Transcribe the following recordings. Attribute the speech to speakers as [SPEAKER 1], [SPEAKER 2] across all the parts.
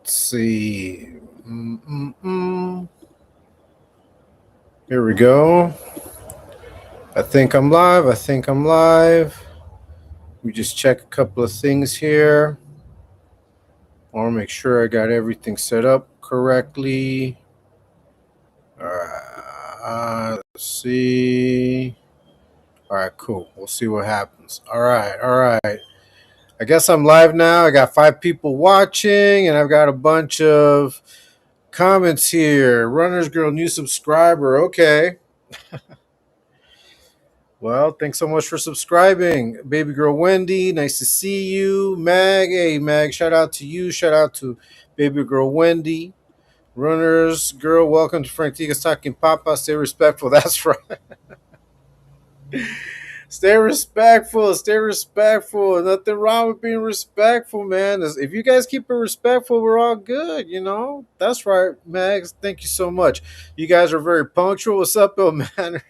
[SPEAKER 1] Let's see. Mm-mm-mm. Here we go. I think I'm live. I think I'm live. We just check a couple of things here. I want to make sure I got everything set up correctly. All right. Let's see. All right, cool. We'll see what happens. All right. All right. I guess I'm live now. I got 5 people watching, and I've got a bunch of comments here. Runners Girl, new subscriber. Okay. Well, thanks so much for subscribing. Baby girl Wendy, nice to see you. Mag, hey Mag, shout out to you. Shout out to baby girl Wendy. Runners girl, welcome to Frank Tiga's Talking Papa. Stay respectful. That's right. Stay respectful. Stay respectful. Nothing wrong with being respectful, man. If you guys keep it respectful, we're all good, you know? That's right, Mags. Thank you so much. You guys are very punctual. What's up, Bill Man?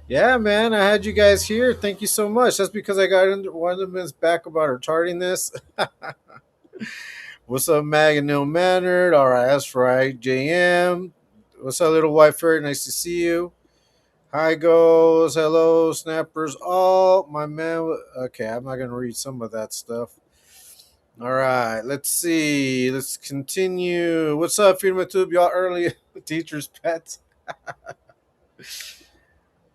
[SPEAKER 1] Yeah, man, I had you guys here. Thank you so much. That's because I got into one of the men's back about her tardiness. What's up, Mag and Neil Mannered? All right, that's right. JM. What's up, little white fairy? Nice to see you. Hi, goes. Hello, snappers. All my man. Okay, I'm not going to read some of that stuff. All right, let's see. Let's continue. What's up, Freedom of Tube? Y'all early teacher's pets.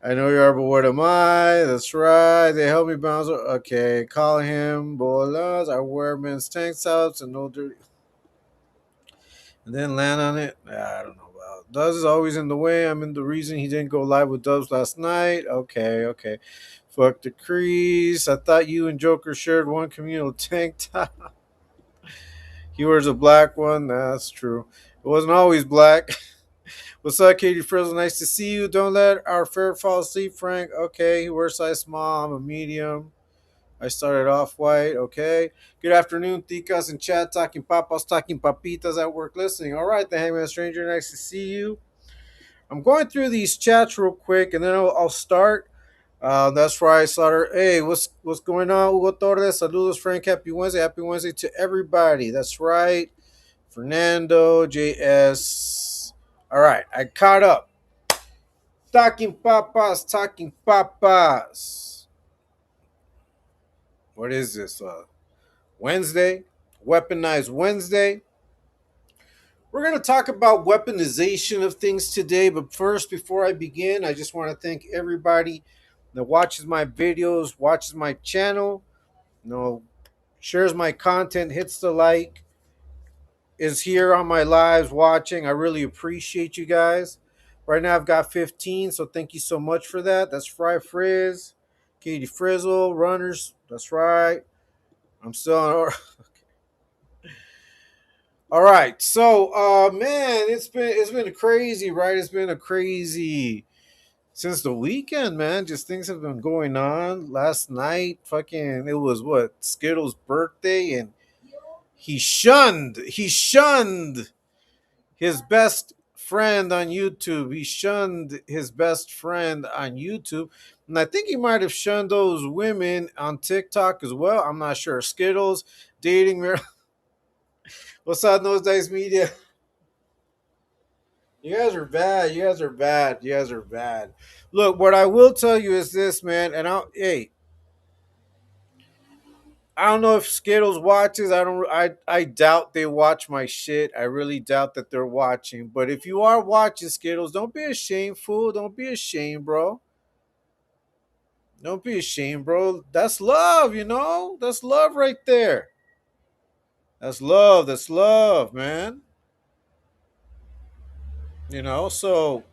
[SPEAKER 1] I know you are, but what am I? That's right. They help me bounce. Okay, call him bolas. I wear men's tank tops and no dirty. And then land on it. I don't know about. Dubs is always in the way. I'm in the reason he didn't go live with Dubs last night. Okay, okay. Fuck the crease. I thought you and Joker shared one communal tank top. He wears a black one. That's true. It wasn't always black. What's up, Katie Frizzle? Nice to see you. Don't let our ferret fall asleep, Frank. Okay, he wears size small. I'm a medium. I started off white. Okay. Good afternoon, Ticas and chat. Talking papas, talking papitas at work listening. All right, the Hangman Stranger. Nice to see you. I'm going through these chats real quick, and then I'll start. That's right, Slaughter. Hey, what's going on? Hugo Torres. Saludos, Frank. Happy Wednesday. Happy Wednesday to everybody. That's right. Fernando, JS. All right, I caught up. Talking papas, talking papas. What is this? Wednesday, Weaponized Wednesday. We're going to talk about weaponization of things today, but first, before I begin, I just want to thank everybody that watches my videos, watches my channel, shares my content, hits the like, is here on my lives watching. I really appreciate you guys. Right now, I've got 15, so thank you so much for that. That's Fry Frizz, Katie Frizzle, Runners. That's right. I'm still on. All right, so man, it's been crazy, right? It's been a crazy since the weekend, man. Just things have been going on. Last night, fucking, it was what Skittles' birthday, and he shunned his best friend on YouTube. He shunned his best friend on YouTube, and I think he might have shunned those women on TikTok as well. I'm not sure. Skittles dating. What's up, Nose Dice Media? You guys are bad. You guys are bad. You guys are bad. Look, what I will tell you is this, man. And I don't know if Skittles watches. I doubt they watch my shit. I really doubt that they're watching. But if you are watching Skittles, don't be ashamed, fool. Don't be ashamed, bro. Don't be ashamed, bro. That's love, you know? That's love right there. That's love. That's love, man. So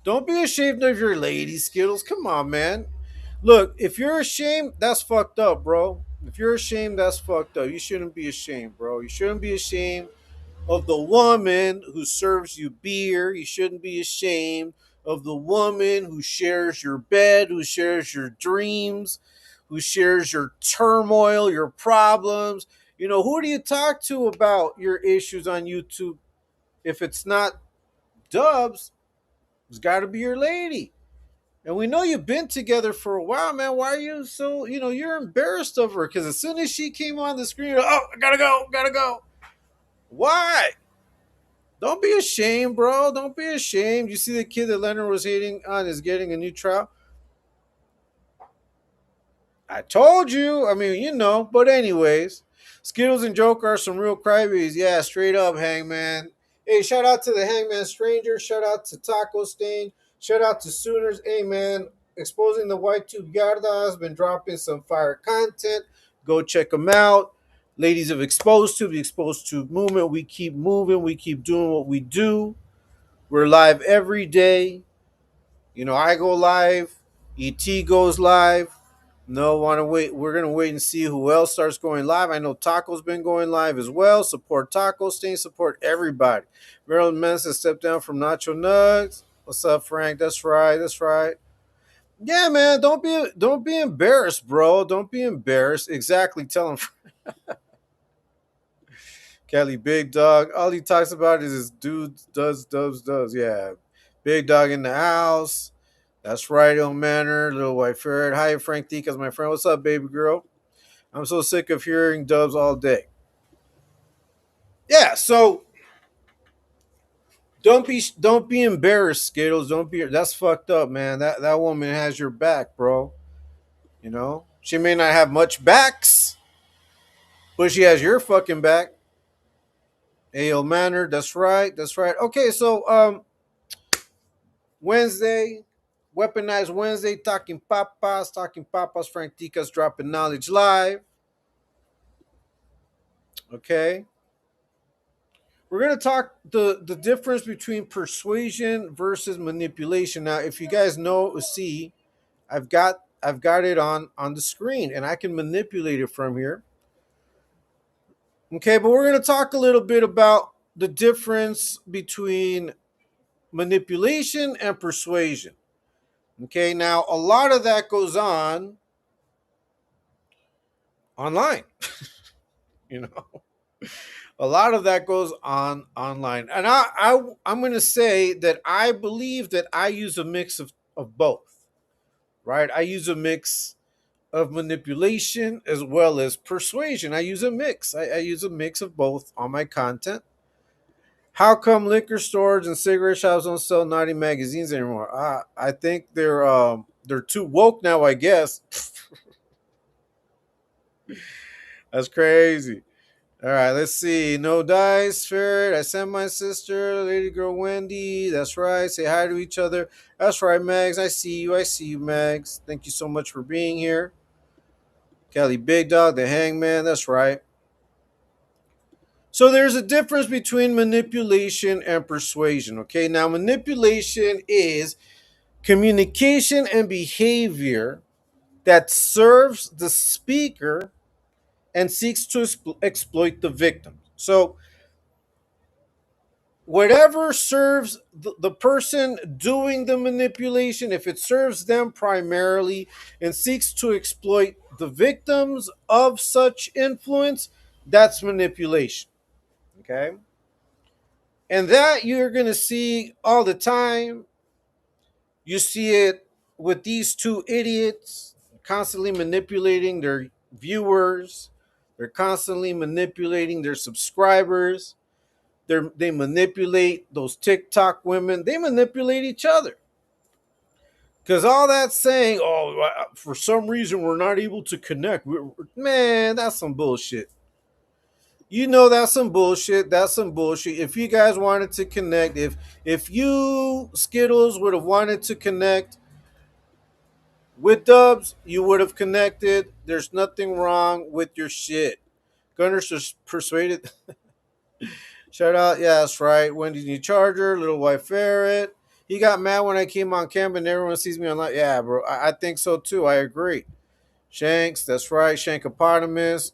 [SPEAKER 1] don't be ashamed of your lady, Skittles. Come on, man. Look, if you're ashamed, that's fucked up, bro. If you're ashamed, that's fucked up. You shouldn't be ashamed, bro. You shouldn't be ashamed of the woman who serves you beer. You shouldn't be ashamed of the woman who shares your bed, who shares your dreams, who shares your turmoil, your problems. Who do you talk to about your issues on YouTube? If it's not Dubs, it's got to be your lady. And we know you've been together for a while, man. Why are you so, you're embarrassed of her? Because as soon as she came on the screen, you're like, oh, I gotta go, gotta go. Why? Don't be ashamed, bro. Don't be ashamed. You see the kid that Leonard was hating on is getting a new trial. I told you. I mean, But anyways, Skittles and Joker are some real crybabies. Yeah, straight up, Hangman. Hey, shout out to the Hangman Stranger. Shout out to Taco Stain. Shout out to Sooners. Hey, man, exposing the White Tube Yarda has been dropping some fire content. Go check them out. Ladies of Exposed Tube, the Exposed Tube movement. We keep moving. We keep doing what we do. We're live every day. I go live. ET goes live. No, want to wait. We're gonna wait and see who else starts going live. I know Taco's been going live as well. Support Taco, stay support everybody. Marilyn Manson stepped down from Nacho Nugs. What's up, Frank? That's right. That's right. Yeah, man. Don't be embarrassed, bro. Don't be embarrassed. Exactly. Tell him. Kelly, big dog. All he talks about is his dudes, does. Yeah, big dog in the house. That's right, Il Manor, little white ferret. Hi, Frank Ftdk, my friend. What's up, baby girl? I'm so sick of hearing dubs all day. Yeah, so don't be embarrassed, Skittles. Don't be. That's fucked up, man. That woman has your back, bro. She may not have much backs, but she has your fucking back. A.L. Manor. That's right. That's right. Okay, so Wednesday, Weaponized Wednesday, talking papas. Frank Ftdk's dropping knowledge live. Okay. We're gonna talk the difference between persuasion versus manipulation. Now, if you guys see, I've got it on the screen, and I can manipulate it from here. Okay, but we're gonna talk a little bit about the difference between manipulation and persuasion. Okay, now a lot of that goes on online. you know, a lot of that goes on online, and I'm going to say that I believe that I use a mix of both. Right, I use a mix of manipulation as well as persuasion. I use a mix. I use a mix of both on my content. How come liquor stores and cigarette shops don't sell naughty magazines anymore? I think they're too woke now, I guess. That's crazy. All right, let's see. No dice, ferret. I sent my sister, lady girl Wendy. That's right. Say hi to each other. That's right, Mags. I see you. I see you, Mags. Thank you so much for being here. Kelly Big Dog, the Hangman. That's right. So there's a difference between manipulation and persuasion. Okay, now manipulation is communication and behavior that serves the speaker and seeks to exploit the victim. So whatever serves the person doing the manipulation, if it serves them primarily and seeks to exploit the victims of such influence, that's manipulation. Okay. And that you're going to see all the time. You see it with these two idiots constantly manipulating their viewers. They're constantly manipulating their subscribers. They manipulate those TikTok women. They manipulate each other. Because all that saying, oh, for some reason we're not able to connect. Man, that's some bullshit. That's some bullshit. That's some bullshit. If you guys wanted to connect, if you Skittles would have wanted to connect with Dubs, you would have connected. There's nothing wrong with your shit. Gunner's just persuaded. Shout out, yeah, that's right. Wendy's new charger, little white ferret. He got mad when I came on camp and everyone sees me online. Yeah, bro, I think so too. I agree. Shanks, that's right. Shankopotamus.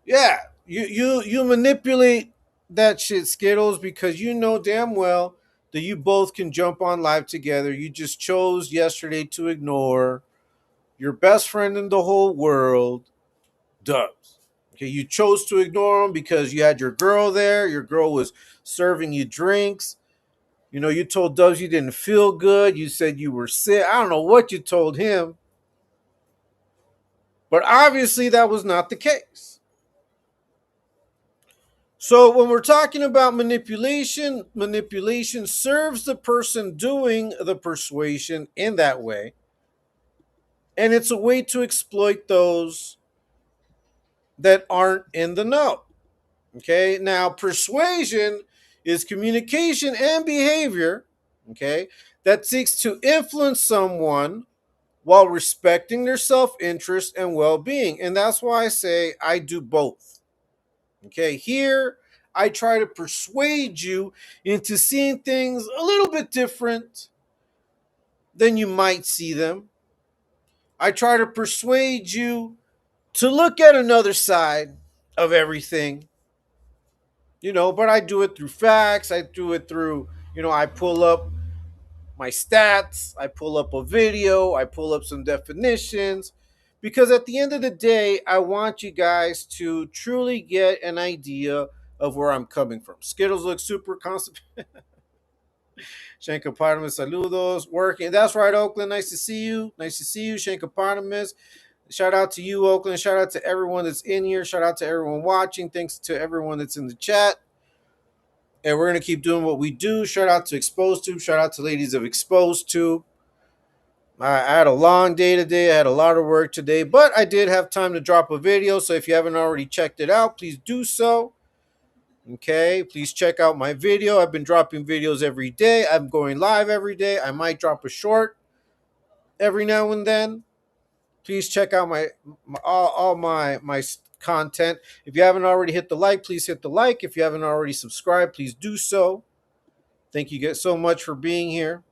[SPEAKER 1] Yeah, you manipulate that shit, Skittles, because you know damn well that you both can jump on live together. You just chose yesterday to ignore your best friend in the whole world, Dubs. Okay, you chose to ignore him because you had your girl there. Your girl was serving you drinks. You told Dubs you didn't feel good. You said you were sick. I don't know what you told him, but obviously that was not the case. So when we're talking about manipulation, manipulation serves the person doing the persuasion in that way. And it's a way to exploit those that aren't in the know. Okay. Now, persuasion is communication and behavior, okay, that seeks to influence someone while respecting their self interest and well being. And that's why I say I do both. Okay. Here, I try to persuade you into seeing things a little bit different than you might see them. I try to persuade you to look at another side of everything, but I do it through facts. I do it through, I pull up my stats, I pull up a video, I pull up some definitions, because at the end of the day, I want you guys to truly get an idea of where I'm coming from. Skittles look super constipated. Shankopotamus, saludos, working. That's right, Oakland. Nice to see you. Nice to see you, Shankopotamus. Shout out to you, Oakland. Shout out to everyone that's in here. Shout out to everyone watching. Thanks to everyone that's in the chat. And we're going to keep doing what we do. Shout out to Exposed Tube. Shout out to ladies of Exposed Tube. I had a long day today. I had a lot of work today, but I did have time to drop a video. So if you haven't already checked it out, please do so. Okay, please check out my video. I've been dropping videos every day. I'm going live every day. I might drop a short every now and then. Please check out all my content. If you haven't already hit the like, please hit the like. If you haven't already subscribed, please do so. Thank you guys so much for being here.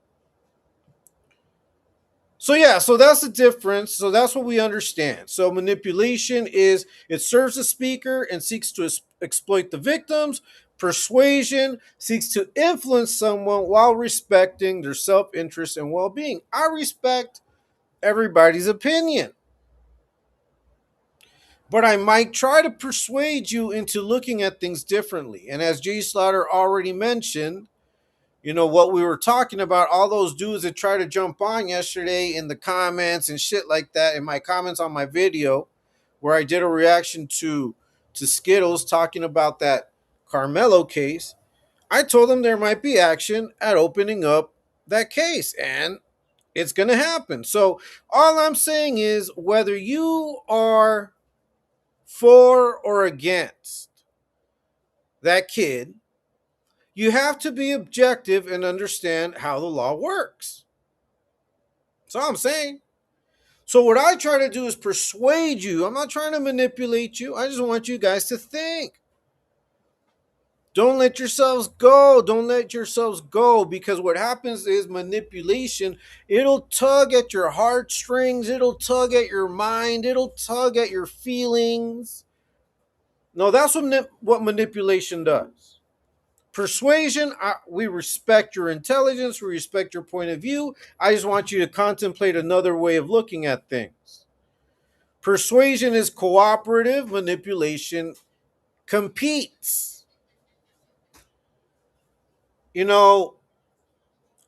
[SPEAKER 1] So yeah, so that's the difference. So that's what we understand. So manipulation is it serves the speaker and seeks to exploit the victims. Persuasion seeks to influence someone while respecting their self-interest and well-being. I respect everybody's opinion, but I might try to persuade you into looking at things differently. And as Jay Slaughter already mentioned, what we were talking about, all those dudes that tried to jump on yesterday in the comments and shit like that, in my comments on my video, where I did a reaction to Skittles talking about that Carmelo case, I told them there might be action at opening up that case, and it's going to happen. So all I'm saying is whether you are for or against that kid, you have to be objective and understand how the law works. That's all I'm saying. So what I try to do is persuade you. I'm not trying to manipulate you. I just want you guys to think. Don't let yourselves go. Don't let yourselves go, because what happens is manipulation. It'll tug at your heartstrings. It'll tug at your mind. It'll tug at your feelings. No, that's what manipulation does. Persuasion, we respect your intelligence, we respect your point of view. I just want you to contemplate another way of looking at things. Persuasion is cooperative, manipulation competes. I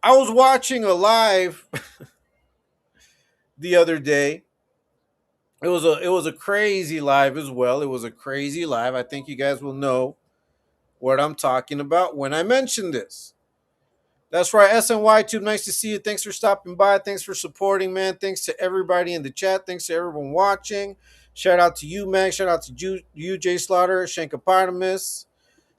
[SPEAKER 1] was watching a live the other day. It was a crazy live as well. It was a crazy live. I think you guys will know what I'm talking about when I mention this. That's right, SNY Tube. Nice to see you. Thanks for stopping by. Thanks for supporting, man. Thanks to everybody in the chat. Thanks to everyone watching. Shout out to you, Meg. Shout out to you, Jay Slaughter, Shankopotamus.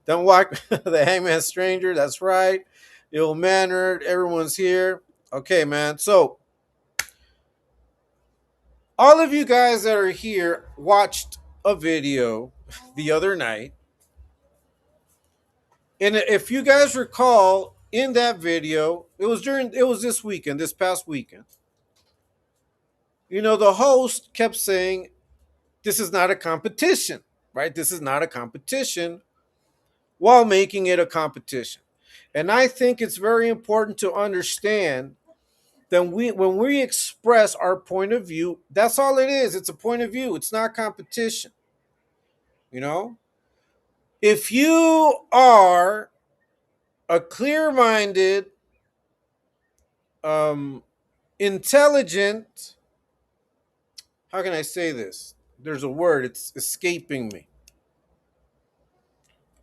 [SPEAKER 1] Don't walk the Hangman Stranger. That's right. Ill mannered. Everyone's here. Okay, man. So, all of you guys that are here watched a video the other night. And if you guys recall, in that video, it was this past weekend. The host kept saying, this is not a competition, right? This is not a competition, while making it a competition. And I think it's very important to understand that when we express our point of view, that's all it is. It's a point of view. It's not competition. If you are a clear-minded, um, intelligent. How can I say this? There's a word, it's escaping me.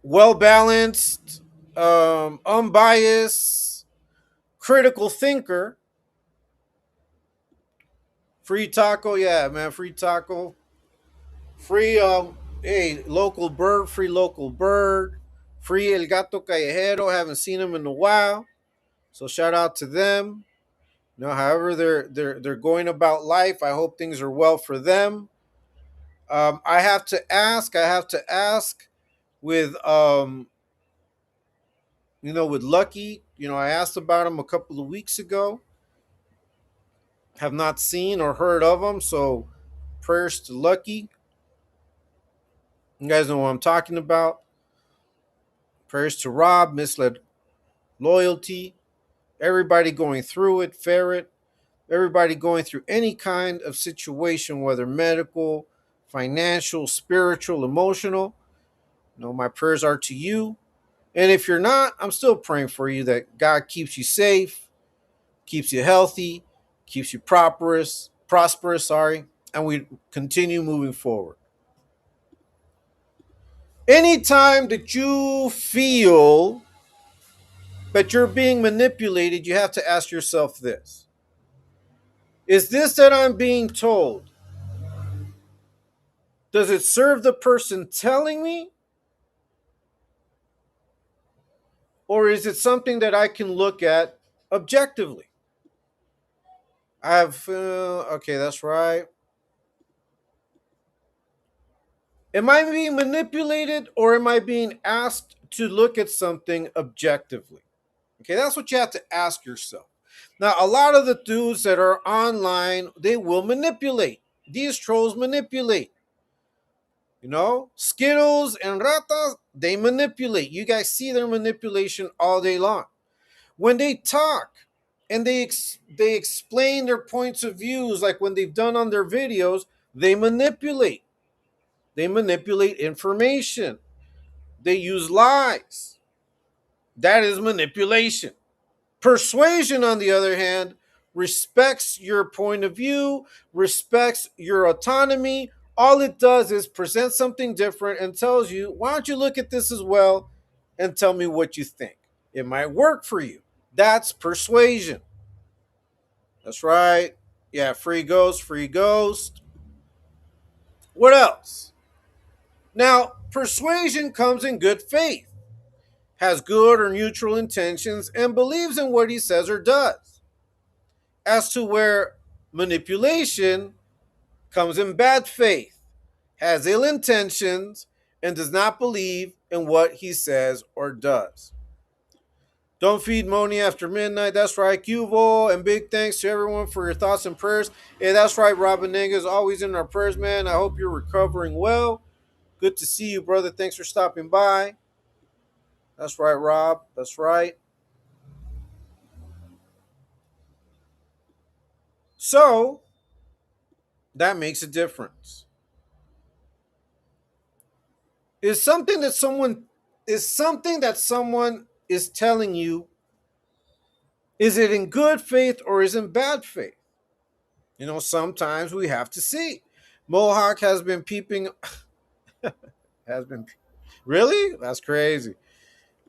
[SPEAKER 1] Well balanced, unbiased, critical thinker. Free taco, yeah, man, free taco. Free, hey, local bird, free local bird. Free El Gato Callejero, haven't seen him in a while. So shout out to them. You know, however they're going about life, I hope things are well for them. I have to ask. I have to ask with with Lucky. You know, I asked about him a couple of weeks ago. Have not seen or heard of him. So prayers to Lucky. You guys know what I'm talking about. Prayers to Rob, misled loyalty. Everybody going through it, ferret. Everybody going through any kind of situation, whether medical, financial, spiritual, emotional. You know, my prayers are to you. And if you're not, I'm still praying for you that God keeps you safe, keeps you healthy, keeps you prosperous, and we continue moving forward. Anytime that you feel that you're being manipulated, you have to ask yourself this. Is this that I'm being told? Does it serve the person telling me? Or is it something that I can look at objectively? Okay, that's right. Am I being manipulated or am I being asked to look at something objectively? Okay, that's what you have to ask yourself. Now, a lot of the dudes that are online, they will manipulate. These trolls manipulate. You know, Skittles and Ratas, they manipulate. You guys see their manipulation all day long. When they talk and they explain their points of views, like when they've done on their videos, they manipulate. They manipulate information. They use lies. That is manipulation. Persuasion, on the other hand, respects your point of view, respects your autonomy. All it does is present something different and tells you, why don't you look at this as well and tell me what you think? It might work for you. That's persuasion. That's right. Yeah, free ghost, free ghost. What else? Now, persuasion comes in good faith, has good or neutral intentions, and believes in what he says or does. As to where manipulation comes in bad faith, has ill intentions, and does not believe in what he says or does. Don't feed Moni after midnight. That's right, Cuvo. And big thanks to everyone for your thoughts and prayers. Hey, that's right, Robin Niggas. Always in our prayers, man. I hope you're recovering well. Good to see you, brother. Thanks for stopping by. That's right, Rob. That's right. So that makes a difference. Is something that someone is telling you, is it in good faith or is it in bad faith? You know, sometimes we have to see. Mohawk has been peeping has been really? That's crazy.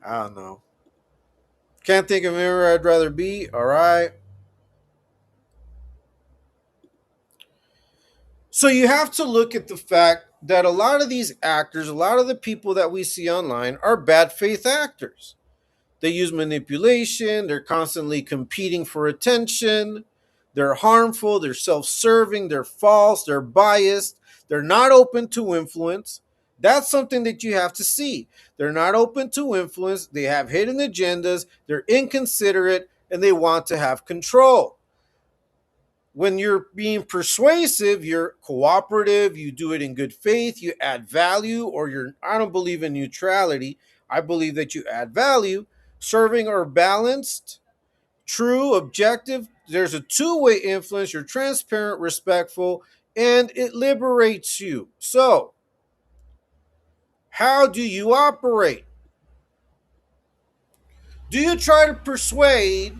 [SPEAKER 1] I don't know. Can't think of anywhere I'd rather be. All right. So you have to look at the fact that a lot of these actors, a lot of the people that we see online are bad faith actors. They use manipulation, they're constantly competing for attention, they're harmful, they're self serving, they're false, they're biased, they're not open to influence. That's something that you have to see. They're not open to influence, they have hidden agendas, they're inconsiderate, and they want to have control. When you're being persuasive, you're cooperative, you do it in good faith, you add value, or I don't believe in neutrality. I believe that you add value, serving or balanced, true, objective. There's a two-way influence. You're transparent, respectful, and it liberates you. So, how do you operate? Do you try to persuade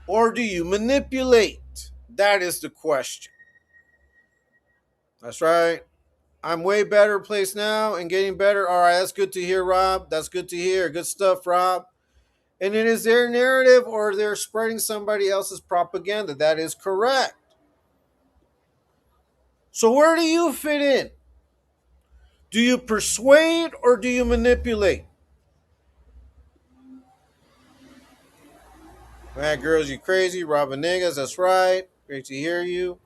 [SPEAKER 1] or do you manipulate? That is the question. That's right. I'm way better placed now and getting better. All right, that's good to hear, Rob. That's good to hear. Good stuff, Rob. And it is their narrative or they're spreading somebody else's propaganda. That is correct. So where do you fit in? Do you persuade or do you manipulate? Man, girls, you crazy. Robin niggas, that's right. Great to hear you.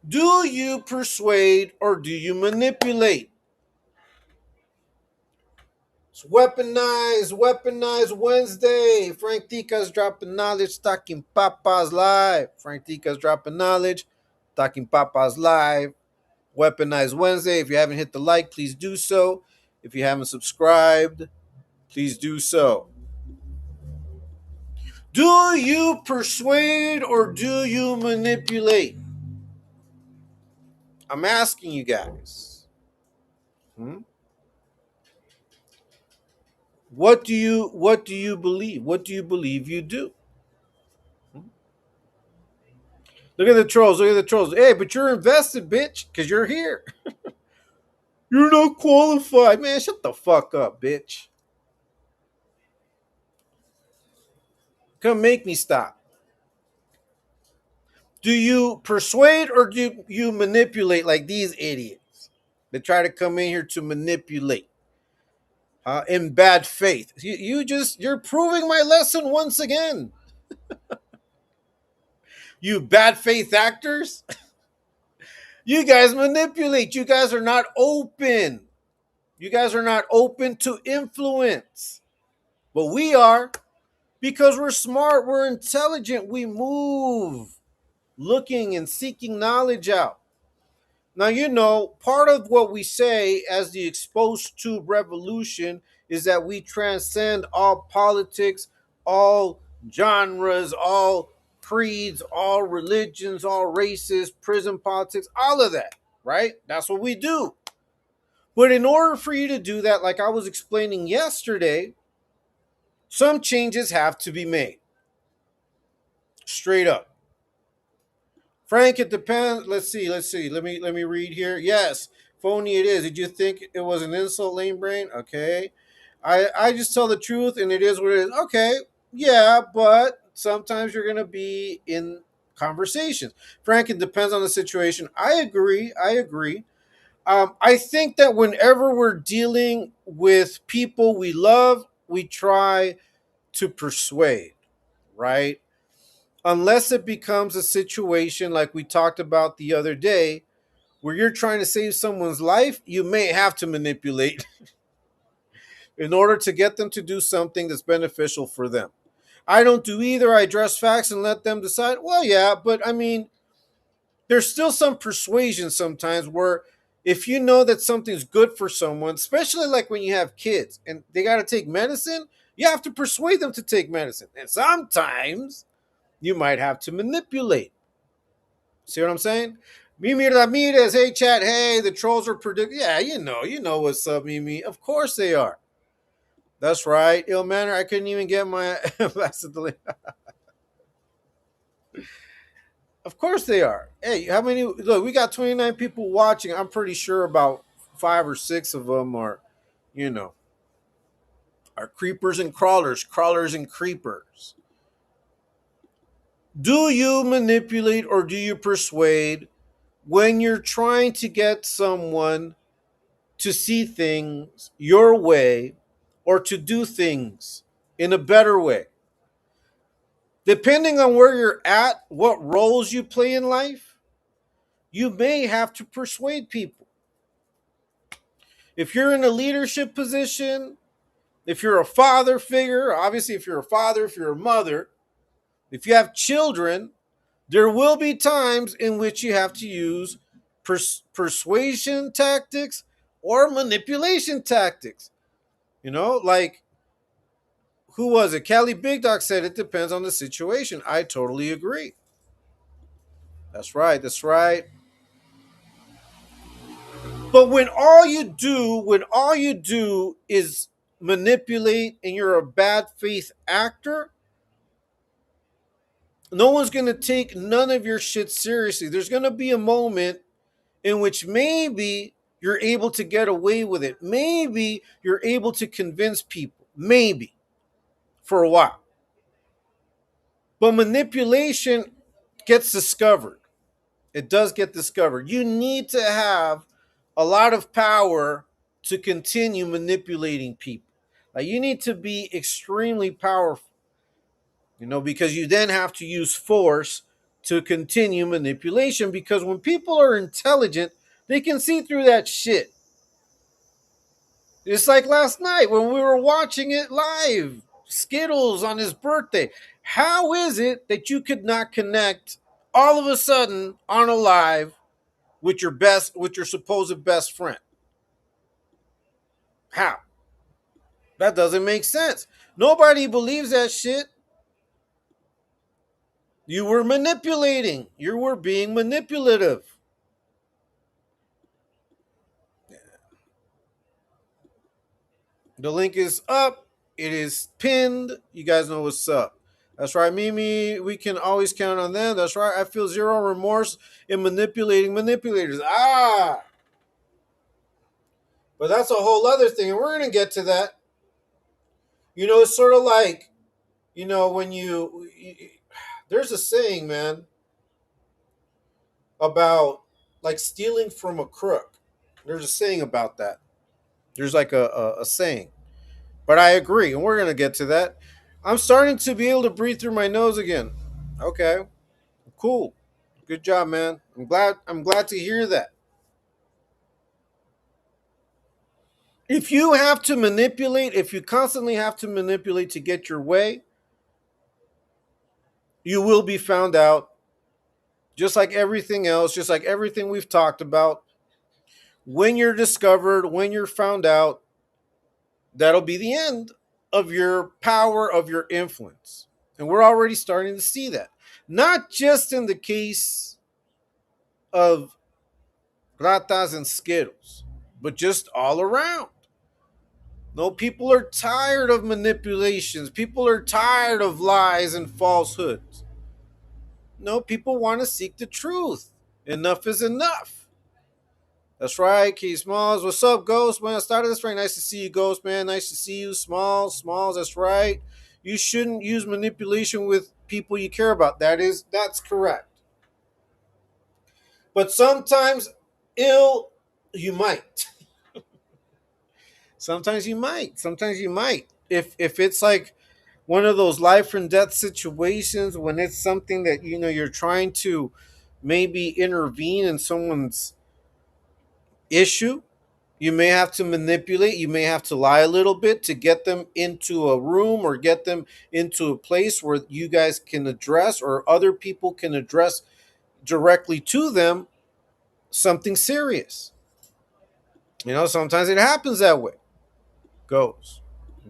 [SPEAKER 1] Do you persuade or do you manipulate? It's weaponized Wednesday. Frank Tica's dropping knowledge, Talking Papas live. Frank Tica's dropping knowledge, Talking Papas live. Weaponized Wednesday. If you haven't hit the like, please do so. If you haven't subscribed, please do so. Do you persuade or do you manipulate? I'm asking you guys. Hmm? What do you believe? What do you believe you do? Hmm? Look at the trolls. Look at the trolls. Hey, but you're invested, bitch, because you're here. You're not qualified. Man, shut the fuck up, bitch. Come make me stop. Do you persuade or do you manipulate like these idiots that try to come in here to manipulate in bad faith? You're proving my lesson once again. You bad faith actors. You guys manipulate. You guys are not open. You guys are not open to influence. But we are because we're smart, we're intelligent, we move looking and seeking knowledge out. Now, part of what we say as the exposed tube revolution is that we transcend all politics, all genres, all creeds, all religions, all races, prison politics, all of that, right? That's what we do. But in order for you to do that, like I was explaining yesterday, some changes have to be made. Straight up. Frank, it depends. Let's see. Let me read here. Yes, phony it is. Did you think it was an insult, lame brain? Okay. I just tell the truth and it is what it is. Okay. Yeah, but sometimes you're gonna be in conversations. Frank, it depends on the situation. I agree. I think that whenever we're dealing with people we love, we try to persuade, right? Unless it becomes a situation like we talked about the other day where you're trying to save someone's life, you may have to manipulate in order to get them to do something that's beneficial for them. I don't do either. I address facts and let them decide. Well, yeah, but I mean, there's still some persuasion sometimes where if you know that something's good for someone, especially like when you have kids and they got to take medicine, you have to persuade them to take medicine. And sometimes you might have to manipulate. See what I'm saying? Mimi Ramirez, hey chat, hey, the trolls are predicting. Yeah, you know what's up, Mimi. Of course they are. That's right. Ill manner, I couldn't even get my ambassador. Of course they are. Hey, how many? Look, we got 29 people watching. I'm pretty sure about 5 or 6 of them you know, are creepers and crawlers and creepers. Do you manipulate or do you persuade when you're trying to get someone to see things your way or to do things in a better way? Depending on where you're at, what roles you play in life, you may have to persuade people. If you're in a leadership position, if you're a father figure, obviously, if you're a father, if you're a mother, if you have children, there will be times in which you have to use persuasion tactics or manipulation tactics. Like who was it? Cali Big Dog said it depends on the situation. I totally agree. That's right. That's right. But when all you do is manipulate and you're a bad faith actor, no one's going to take none of your shit seriously. There's going to be a moment in which maybe you're able to get away with it. Maybe you're able to convince people. Maybe for a while. But manipulation gets discovered. It does get discovered. You need to have a lot of power to continue manipulating people. Like you need to be extremely powerful, because you then have to use force to continue manipulation. Because when people are intelligent, they can see through that shit. It's like last night when we were watching it live, Skittles on his birthday. How is it that you could not connect all of a sudden on a live with your supposed best friend? How? That doesn't make sense. Nobody believes that shit. You were manipulating. You were being manipulative. The link is up. It is pinned. You guys know what's up. That's right, Mimi. We can always count on them. That's right. I feel zero remorse in manipulating manipulators. But that's a whole other thing, and we're gonna get to that. It's sort of like, when there's a saying, man, about like stealing from a crook. There's a saying about that. There's like a saying. But I agree, and we're gonna get to that. I'm starting to be able to breathe through my nose again. Okay, cool, good job, man. I'm glad to hear that. If you constantly have to manipulate to get your way, you will be found out. Just like everything else, just like everything we've talked about. When you're discovered, when you're found out, that'll be the end of your power, of your influence. And we're already starting to see that. Not just in the case of ratas and skittles, but just all around. No, people are tired of manipulations. People are tired of lies and falsehoods. No, people want to seek the truth. Enough is enough. That's right, Key Smalls. What's up, Ghost? Man, I started this right. Nice to see you, Ghost, man. Nice to see you, Smalls. Smalls, that's right. You shouldn't use manipulation with people you care about. That's correct. But sometimes you might. Sometimes you might. Sometimes you might. If it's like one of those life and death situations, when it's something that you're trying to maybe intervene in someone's issue, you may have to manipulate, you may have to lie a little bit to get them into a room or get them into a place where you guys can address, or other people can address directly to them, something serious. Sometimes it happens that way. Goes.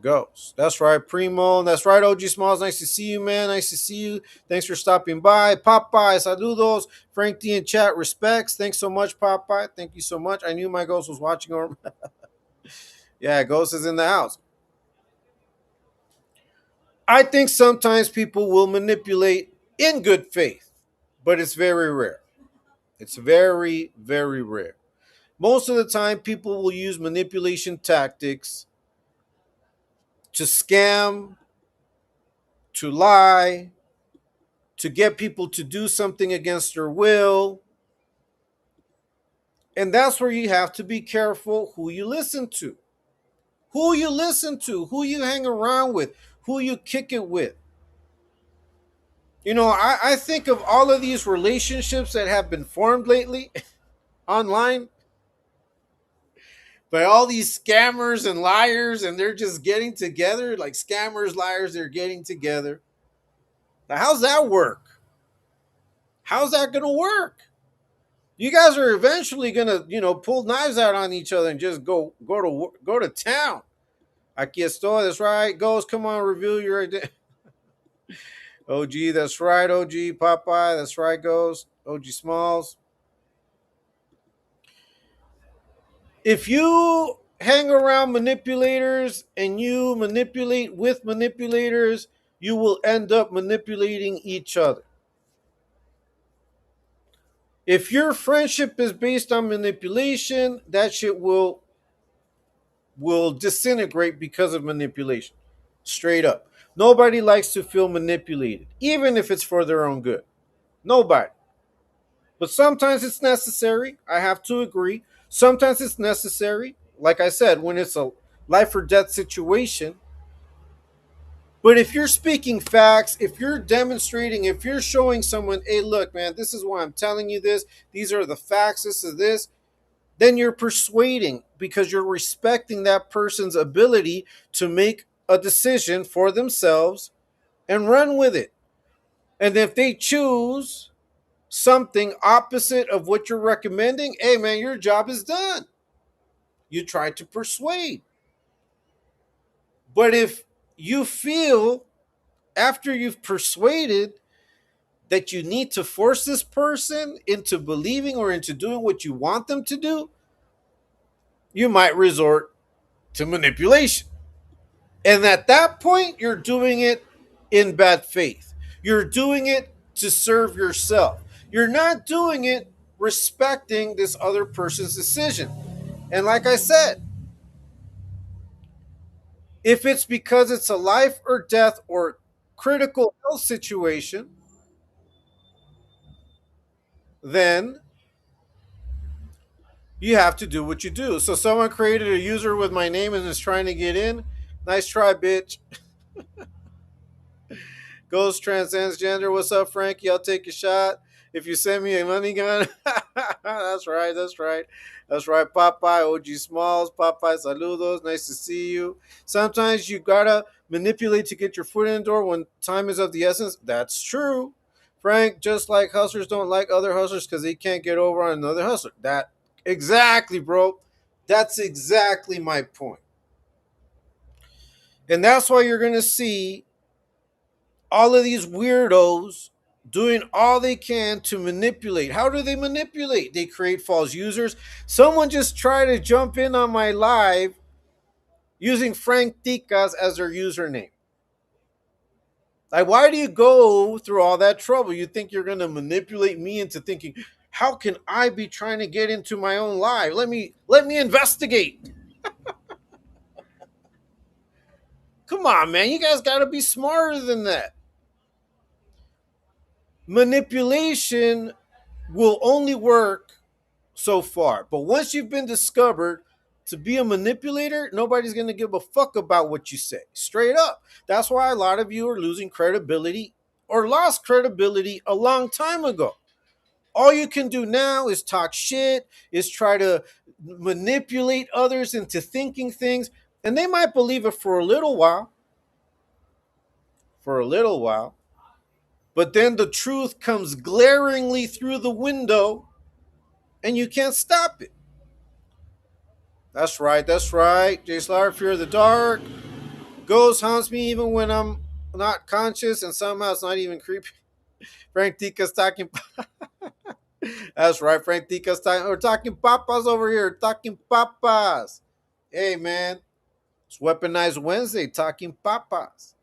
[SPEAKER 1] Goes. That's right, Primo. That's right, OG Smalls. Nice to see you, man. Nice to see you. Thanks for stopping by. Popeye, saludos. Frank D in chat, respects. Thanks so much, Popeye. Thank you so much. I knew my ghost was watching. Yeah, Ghost is in the house. I think sometimes people will manipulate in good faith, but it's very rare. It's very, very rare. Most of the time, people will use manipulation tactics to scam, to lie, to get people to do something against their will. And that's where you have to be careful who you listen to. Who you listen to, who you hang around with, who you kick it with. I think of all of these relationships that have been formed lately online by all these scammers and liars, and they're just getting together like scammers, liars, they're getting together. Now, how's that work? How's that going to work? You guys are eventually going to, pull knives out on each other and just go to town. Aquí estoy, that's right. Ghost, come on, reveal your identity. OG, that's right. OG, Popeye, that's right, Ghost. OG Smalls. If you hang around manipulators and you manipulate with manipulators, you will end up manipulating each other. If your friendship is based on manipulation, that shit will disintegrate because of manipulation. Straight up. Nobody likes to feel manipulated, even if it's for their own good. Nobody. But sometimes it's necessary. I have to agree. Sometimes it's necessary. Like I said, when it's a life or death situation. But if you're speaking facts, if you're demonstrating, if you're showing someone, hey, look, man, this is why I'm telling you this, these are the facts, this is this, then you're persuading because you're respecting that person's ability to make a decision for themselves and run with it. And if they choose something opposite of what you're recommending, hey, man, your job is done. You tried to persuade. But if you feel after you've persuaded that you need to force this person into believing or into doing what you want them to do, you might resort to manipulation. And at that point, you're doing it in bad faith. You're doing it to serve yourself. You're not doing it respecting this other person's decision. And like I said, if it's because it's a life or death or critical health situation, then you have to do what you do. So someone created a user with my name and is trying to get in. Nice try, bitch. Ghost transgender. What's up, Frankie? I'll take a shot. If you send me a money gun. That's right. That's right. That's right. Popeye, OG Smalls. Popeye, saludos. Nice to see you. Sometimes you gotta manipulate to get your foot in the door when time is of the essence. That's true. Frank, just like hustlers don't like other hustlers because they can't get over on another hustler. That exactly, bro. That's exactly my point. And that's why you're gonna see all of these weirdos doing all they can to manipulate. How do they manipulate? They create false users. Someone just tried to jump in on my live using Frank Ticas as their username. Like, why do you go through all that trouble? You think you're going to manipulate me into thinking, how can I be trying to get into my own live? Let me investigate. Come on, man. You guys got to be smarter than that. Manipulation will only work so far. But once you've been discovered to be a manipulator, nobody's going to give a fuck about what you say. Straight up. That's why a lot of you are losing credibility or lost credibility a long time ago. All you can do now is talk shit, is try to manipulate others into thinking things, and they might believe it for a little while. For a little while. But then the truth comes glaringly through the window and you can't stop it. That's right. That's right. Jay Slar, Fear of the Dark. Ghost haunts me even when I'm not conscious, and somehow it's not even creepy. Frank Tica's talking. That's right. Frank Tica's talking. We're talking papas over here. Talking papas. Hey, man. It's Weaponized Wednesday. Talking papas.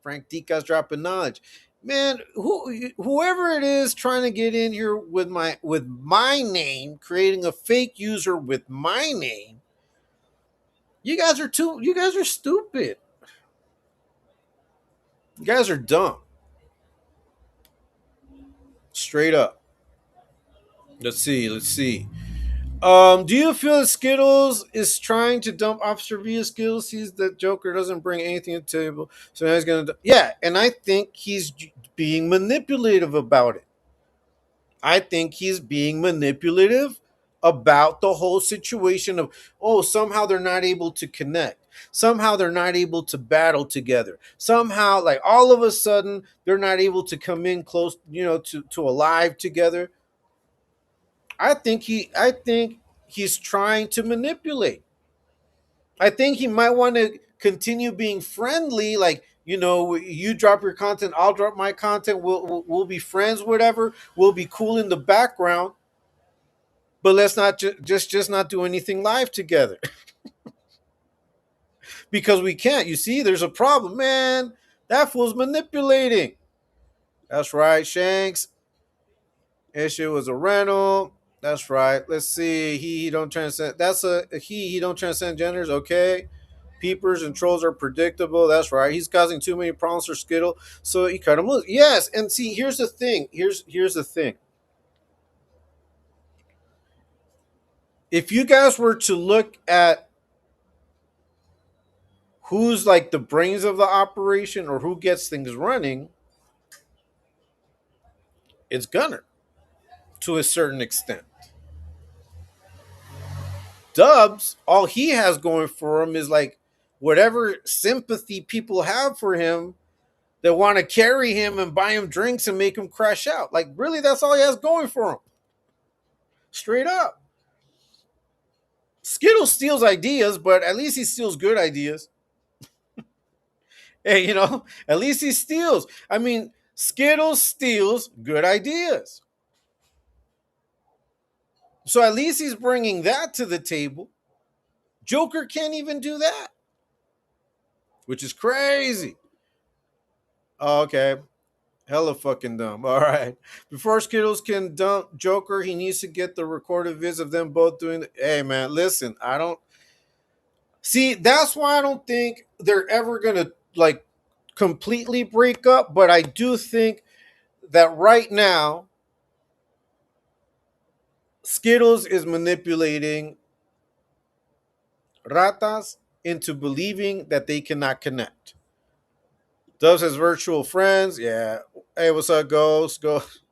[SPEAKER 1] Frank Tica's dropping knowledge. Man, whoever it is trying to get in here with my name, creating a fake user with my name, you guys are stupid. You guys are dumb. Straight up. Let's see. Let's see. Do you feel that Skittles is trying to dump Officer via Skittles? Sees that Joker doesn't bring anything to the table, so now he's gonna. Yeah, and I think he's being manipulative about it. I think he's being manipulative about the whole situation of, oh, somehow they're not able to connect. Somehow they're not able to battle together. Somehow, like all of a sudden, they're not able to come in close, to a live together. I think he's trying to manipulate. I think he might want to continue being friendly, like, you drop your content, I'll drop my content, we'll be friends, whatever. We'll be cool in the background, but let's not just not do anything live together. because we can't. You see, there's a problem, man. That fool's manipulating. That's right, Shanks. Issue was a rental. That's right. Let's see. He don't transcend. That's a he don't transcend genders. Okay. Peepers and trolls are predictable. That's right. He's causing too many problems for Skittle, so he cut him loose. Yes, and see, here's the thing. Here's the thing. If you guys were to look at who's like the brains of the operation or who gets things running, it's Gunner to a certain extent. Dubs, all he has going for him is like whatever sympathy people have for him that want to carry him and buy him drinks and make him crash out. Like, really, that's all he has going for him. Straight up. Skittle steals ideas, but at least he steals good ideas. Hey, at least he steals. I mean, Skittle steals good ideas. So at least he's bringing that to the table. Joker can't even do that, which is crazy. Oh, okay. Hella fucking dumb. All right. Before Skittles can dump Joker, he needs to get the recorded vids of them both doing the. Hey, man, listen, I don't. See, that's why I don't think they're ever going to, like, completely break up. But I do think that right now, Skittles is manipulating Ratas into believing that they cannot connect. Dubs has virtual friends. Yeah. Hey, what's up, Ghost? Ghost.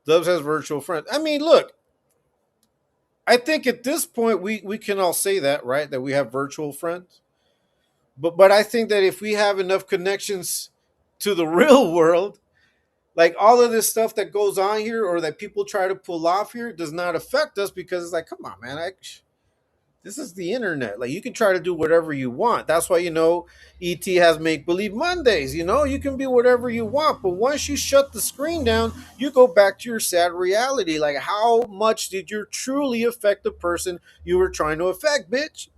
[SPEAKER 1] Dubs has virtual friends. I mean, look, I think at this point we can all say that, right? That we have virtual friends. But I think that if we have enough connections to the real world, like all of this stuff that goes on here or that people try to pull off here does not affect us because it's like, come on, man, this is the internet. Like you can try to do whatever you want. That's why ET has Make Believe Mondays. You can be whatever you want, but once you shut the screen down, you go back to your sad reality. Like how much did you truly affect the person you were trying to affect, bitch?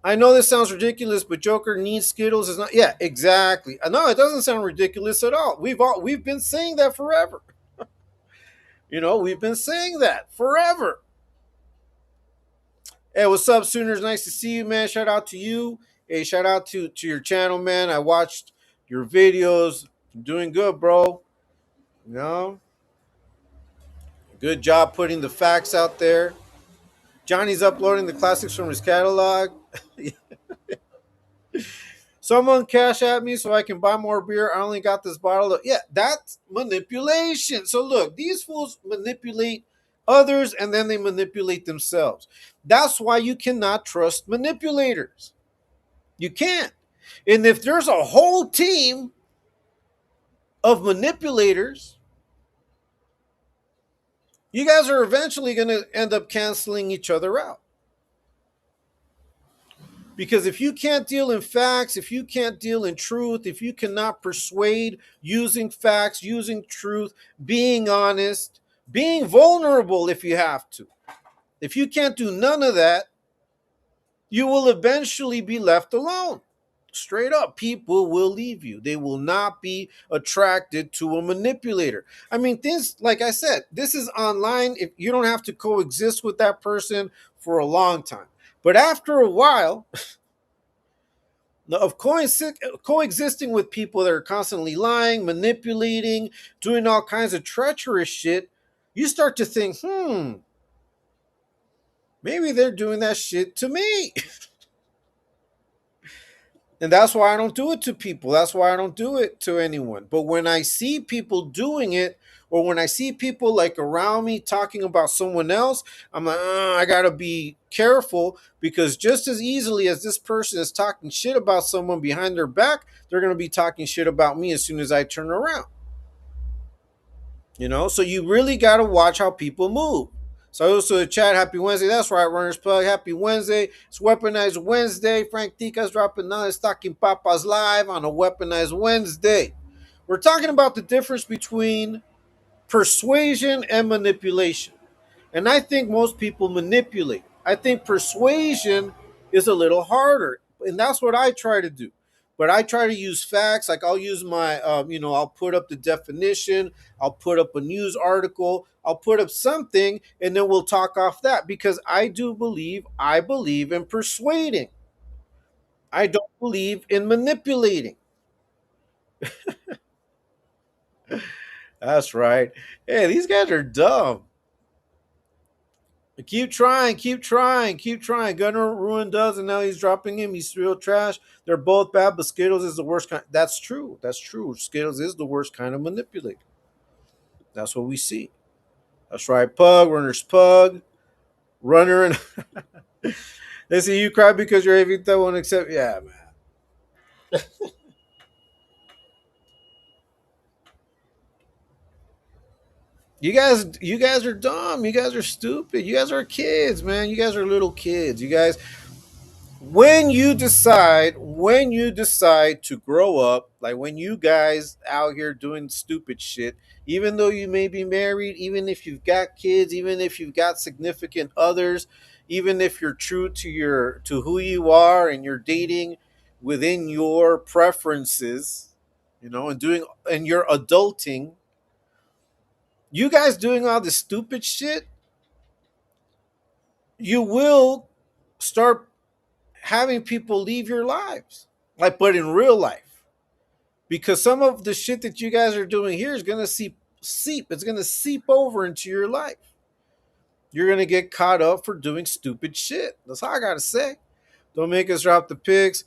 [SPEAKER 1] I know this sounds ridiculous, but Joker needs Skittles. Is not. Yeah, exactly. No, it doesn't sound ridiculous at all. We've been saying that forever. We've been saying that forever. Hey, what's up, Sooners? Nice to see you, man. Shout out to you. Hey, shout out to your channel, man. I watched your videos. Doing good, bro. You know, good job putting the facts out there. Johnny's uploading the classics from his catalog. Someone cash at me so I can buy more beer. I only got this bottle. Yeah, that's manipulation. So look, these fools manipulate others and then they manipulate themselves. That's why you cannot trust manipulators. You can't. And if there's a whole team of manipulators, you guys are eventually going to end up canceling each other out. Because if you can't deal in facts, if you can't deal in truth, if you cannot persuade using facts, using truth, being honest, being vulnerable if you have to, if you can't do none of that, you will eventually be left alone. Straight up, people will leave you. They will not be attracted to a manipulator. I mean, things, like I said, this is online. If you don't have to coexist with that person for a long time. But after a while of coexisting with people that are constantly lying, manipulating, doing all kinds of treacherous shit, you start to think, maybe they're doing that shit to me. And that's why I don't do it to people. That's why I don't do it to anyone. But when I see people doing it, or when I see people like around me talking about someone else, I'm like, I gotta be careful because just as easily as this person is talking shit about someone behind their back, they're gonna be talking shit about me as soon as I turn around. So you really gotta watch how people move. So also the chat, happy Wednesday. That's right, Runners Plug. Happy Wednesday. It's Weaponized Wednesday. Frank Tica's dropping another Talkin Papas live on a Weaponized Wednesday. We're talking about the difference between persuasion and manipulation. And I think most people manipulate. I think persuasion is a little harder. And that's what I try to do. But I try to use facts. Like I'll use my, I'll put up the definition. I'll put up a news article. I'll put up something, and then we'll talk off that because I believe in persuading. I don't believe in manipulating. That's right. Hey, these guys are dumb. Keep trying, keep trying, keep trying. Gunner ruined does, and now he's dropping him. He's real trash. They're both bad, but Skittles is the worst kind. That's true. That's true. Skittles is the worst kind of manipulator. That's what we see. That's right. Pug, runner's pug, runner, and they see you cry because you're Evita won't accept. Yeah, man. You guys are dumb. You guys are stupid. You guys are kids, man. You guys are little kids. You guys, when you decide to grow up, like when you guys out here doing stupid shit, even though you may be married, even if you've got kids, even if you've got significant others, even if you're true to who you are and you're dating within your preferences, and you're adulting, you guys doing all this stupid shit, you will start having people leave your lives. Like, but in real life, because some of the shit that you guys are doing here is gonna seep. It's gonna seep over into your life. You're gonna get caught up for doing stupid shit. That's all I gotta say. Don't make us drop the pics.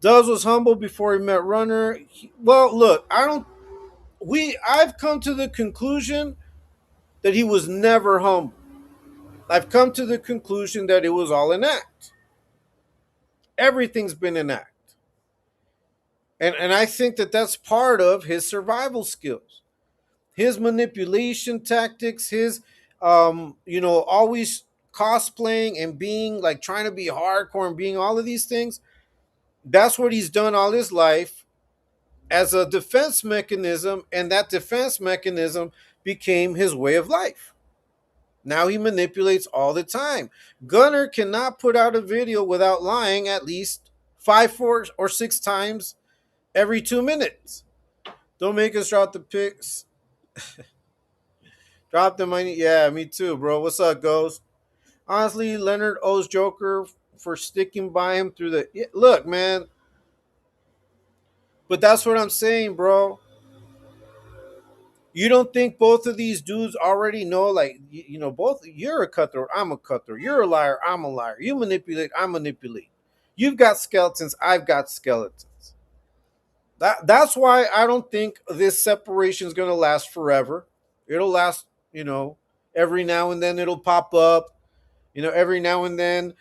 [SPEAKER 1] Dubs was humble before he met Runner. Well, look, I don't. I've come to the conclusion that he was never humble. I've come to the conclusion that it was all an act. Everything's been an act. And I think that that's part of his survival skills, his manipulation tactics, his always cosplaying and being like trying to be hardcore and being all of these things. That's what he's done all his life as a defense mechanism, and that defense mechanism became his way of life. Now he manipulates all the time. Gunner cannot put out a video without lying at least 5, 4, or 6 times every 2 minutes. Don't make us drop the pics. Drop the money. Yeah, me too, bro. What's up, Ghost? Honestly, Leonard owes Joker for sticking by him through the. Yeah, look, man. But that's what I'm saying, bro. You don't think both of these dudes already know, like, both, you're a cutthroat, I'm a cutthroat. You're a liar, I'm a liar. You manipulate, I manipulate. You've got skeletons, I've got skeletons. That's why I don't think this separation is going to last forever. It'll last, every now and then it'll pop up. Every now and then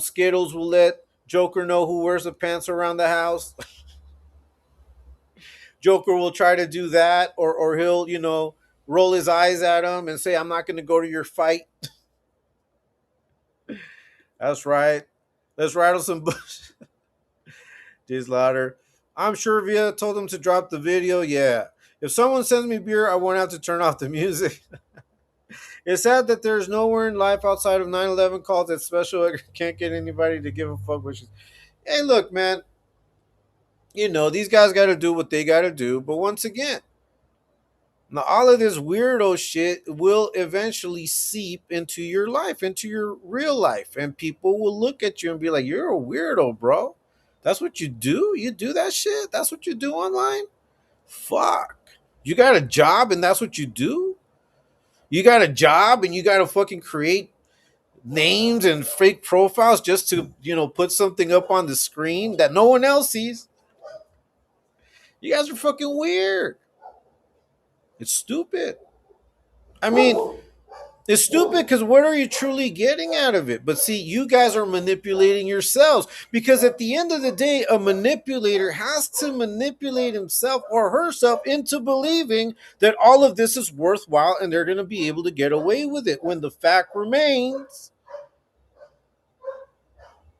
[SPEAKER 1] Skittles will let Joker know who wears the pants around the house. Joker will try to do that, or he'll, roll his eyes at him and say, I'm not going to go to your fight. That's right. Let's rattle some bush. Diz louder. I'm sure Via told him to drop the video. Yeah. If someone sends me beer, I won't have to turn off the music. It's sad that there's nowhere in life outside of 9/11 called that special. I can't get anybody to give a fuck. Hey, look, man. These guys got to do what they got to do. But once again, now all of this weirdo shit will eventually seep into your life, into your real life. And people will look at you and be like, you're a weirdo, bro. That's what you do? You do that shit? That's what you do online? Fuck. You got a job and that's what you do? You got a job and you got to fucking create names and fake profiles just to, put something up on the screen that no one else sees? You guys are fucking weird. It's stupid. I mean, it's stupid because what are you truly getting out of it? But see, you guys are manipulating yourselves because at the end of the day, a manipulator has to manipulate himself or herself into believing that all of this is worthwhile and they're going to be able to get away with it. When the fact remains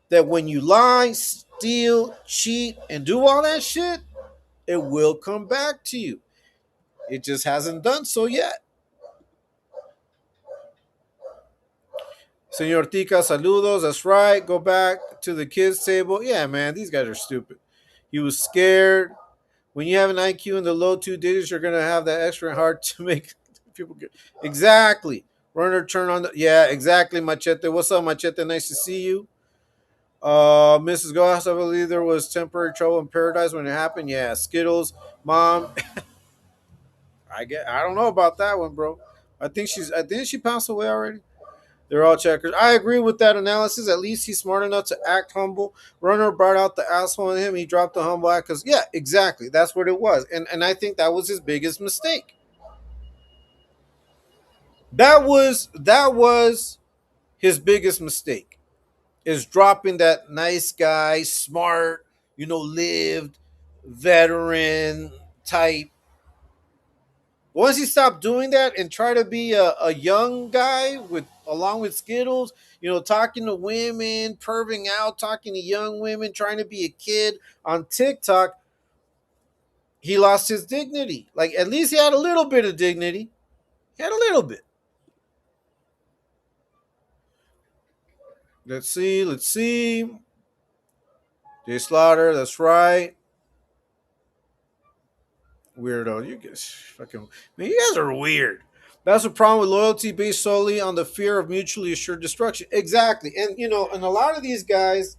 [SPEAKER 1] that when you lie, steal, cheat, and do all that shit, it will come back to you. It just hasn't done so yet. Senor Tica, saludos. That's right. Go back to the kids' table. Yeah, man, these guys are stupid. He was scared. When you have an IQ in the low two digits, you're gonna have that extra hard to make people get exactly. Runner turn on the yeah, exactly, Machete. What's up, Machete? Nice to see you. Mrs. Goss, I believe there was temporary trouble in paradise when it happened. Yeah, Skittles, mom. I don't know about that one, bro. I think she passed away already. They're all checkers. I agree with that analysis. At least he's smart enough to act humble. Runner brought out the asshole in him. He dropped the humble act because, yeah, exactly. That's what it was. And I think that was his biggest mistake. That was his biggest mistake is dropping that nice guy, smart, lived, veteran type. Once he stopped doing that and try to be a young guy with along with Skittles, talking to women, perving out, talking to young women, trying to be a kid on TikTok, he lost his dignity. Like at least he had a little bit of dignity. He had a little bit. Let's see, let's see. Jay Slaughter, that's right. Weirdo. You guys fucking man, you guys are weird. That's the problem with loyalty based solely on the fear of mutually assured destruction. Exactly. And and a lot of these guys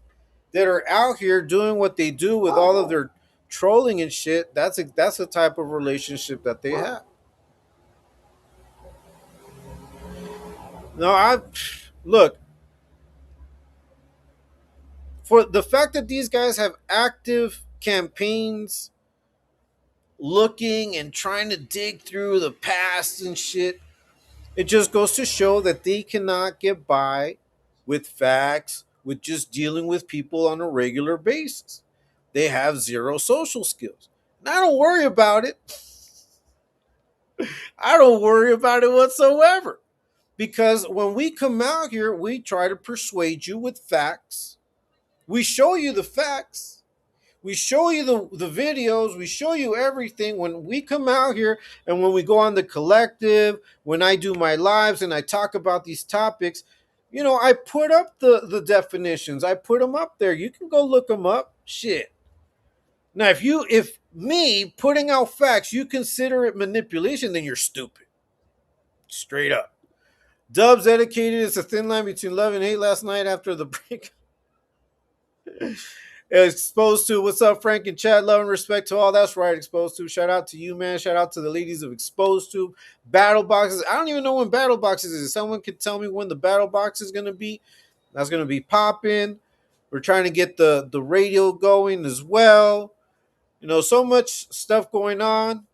[SPEAKER 1] that are out here doing what they do with all of their trolling and shit, that's the type of relationship that they have. No, I look, for the fact that these guys have active campaigns looking and trying to dig through the past and shit. It just goes to show that they cannot get by with facts, with just dealing with people on a regular basis. They have zero social skills. And I don't worry about it. I don't worry about it whatsoever. Because when we come out here, we try to persuade you with facts. We show you the facts. We show you the videos. We show you everything. When we come out here and when we go on the collective, when I do my lives and I talk about these topics, I put up the definitions. I put them up there. You can go look them up. Shit. Now, if me putting out facts, you consider it manipulation, then you're stupid. Straight up. Dubs dedicated. It's a thin line between love and hate last night after the break. Exposed to what's up, Frank and Chad. Love and respect to all. That's right, Exposed to. Shout out to you, man. Shout out to the ladies of Exposed to. Battle boxes. I don't even know when battle boxes is. Someone could tell me when the battle box is gonna be. That's gonna be popping. We're trying to get the radio going as well. So much stuff going on,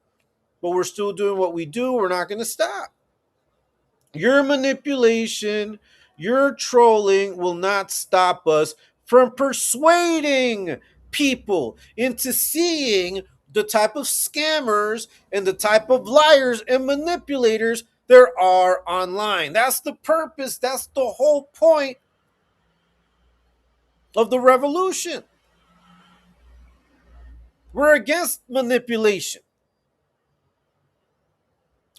[SPEAKER 1] but we're still doing what we do. We're not gonna stop. Your manipulation, your trolling will not stop us from persuading people into seeing the type of scammers and the type of liars and manipulators there are online. That's the purpose, that's the whole point of the revolution. We're against manipulation.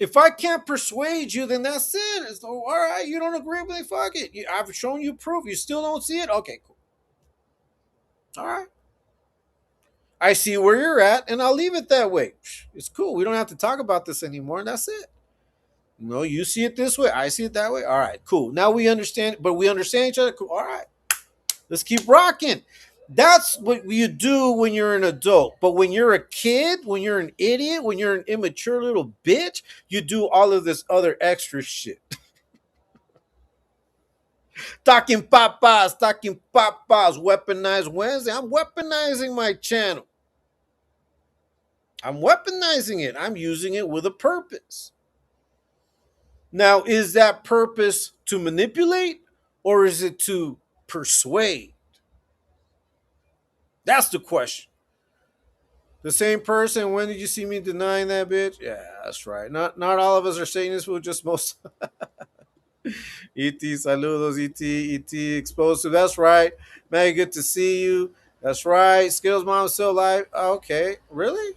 [SPEAKER 1] If I can't persuade you, then that's it. It's, all right, you don't agree with me? Fuck it. I've shown you proof. You still don't see it? Okay, cool. All right. I see where you're at, and I'll leave it that way. It's cool. We don't have to talk about this anymore, and that's it. No, you see it this way. I see it that way. All right, cool. Now we understand, but we understand each other. Cool. All right. Let's keep rocking. That's what you do when you're an adult. But when you're a kid, when you're an idiot, when you're an immature little bitch, you do all of this other extra shit. Talking papas, weaponized Wednesday. I'm weaponizing my channel. I'm weaponizing it. I'm using it with a purpose. Now, is that purpose to manipulate or is it to persuade? That's the question. The same person. When did you see me denying that bitch? Yeah, that's right. Not all of us are Satanists. We're just most. Et saludos, et exposed to. That's right. Man, good to see you. That's right. Skittles mom still alive. Okay, really?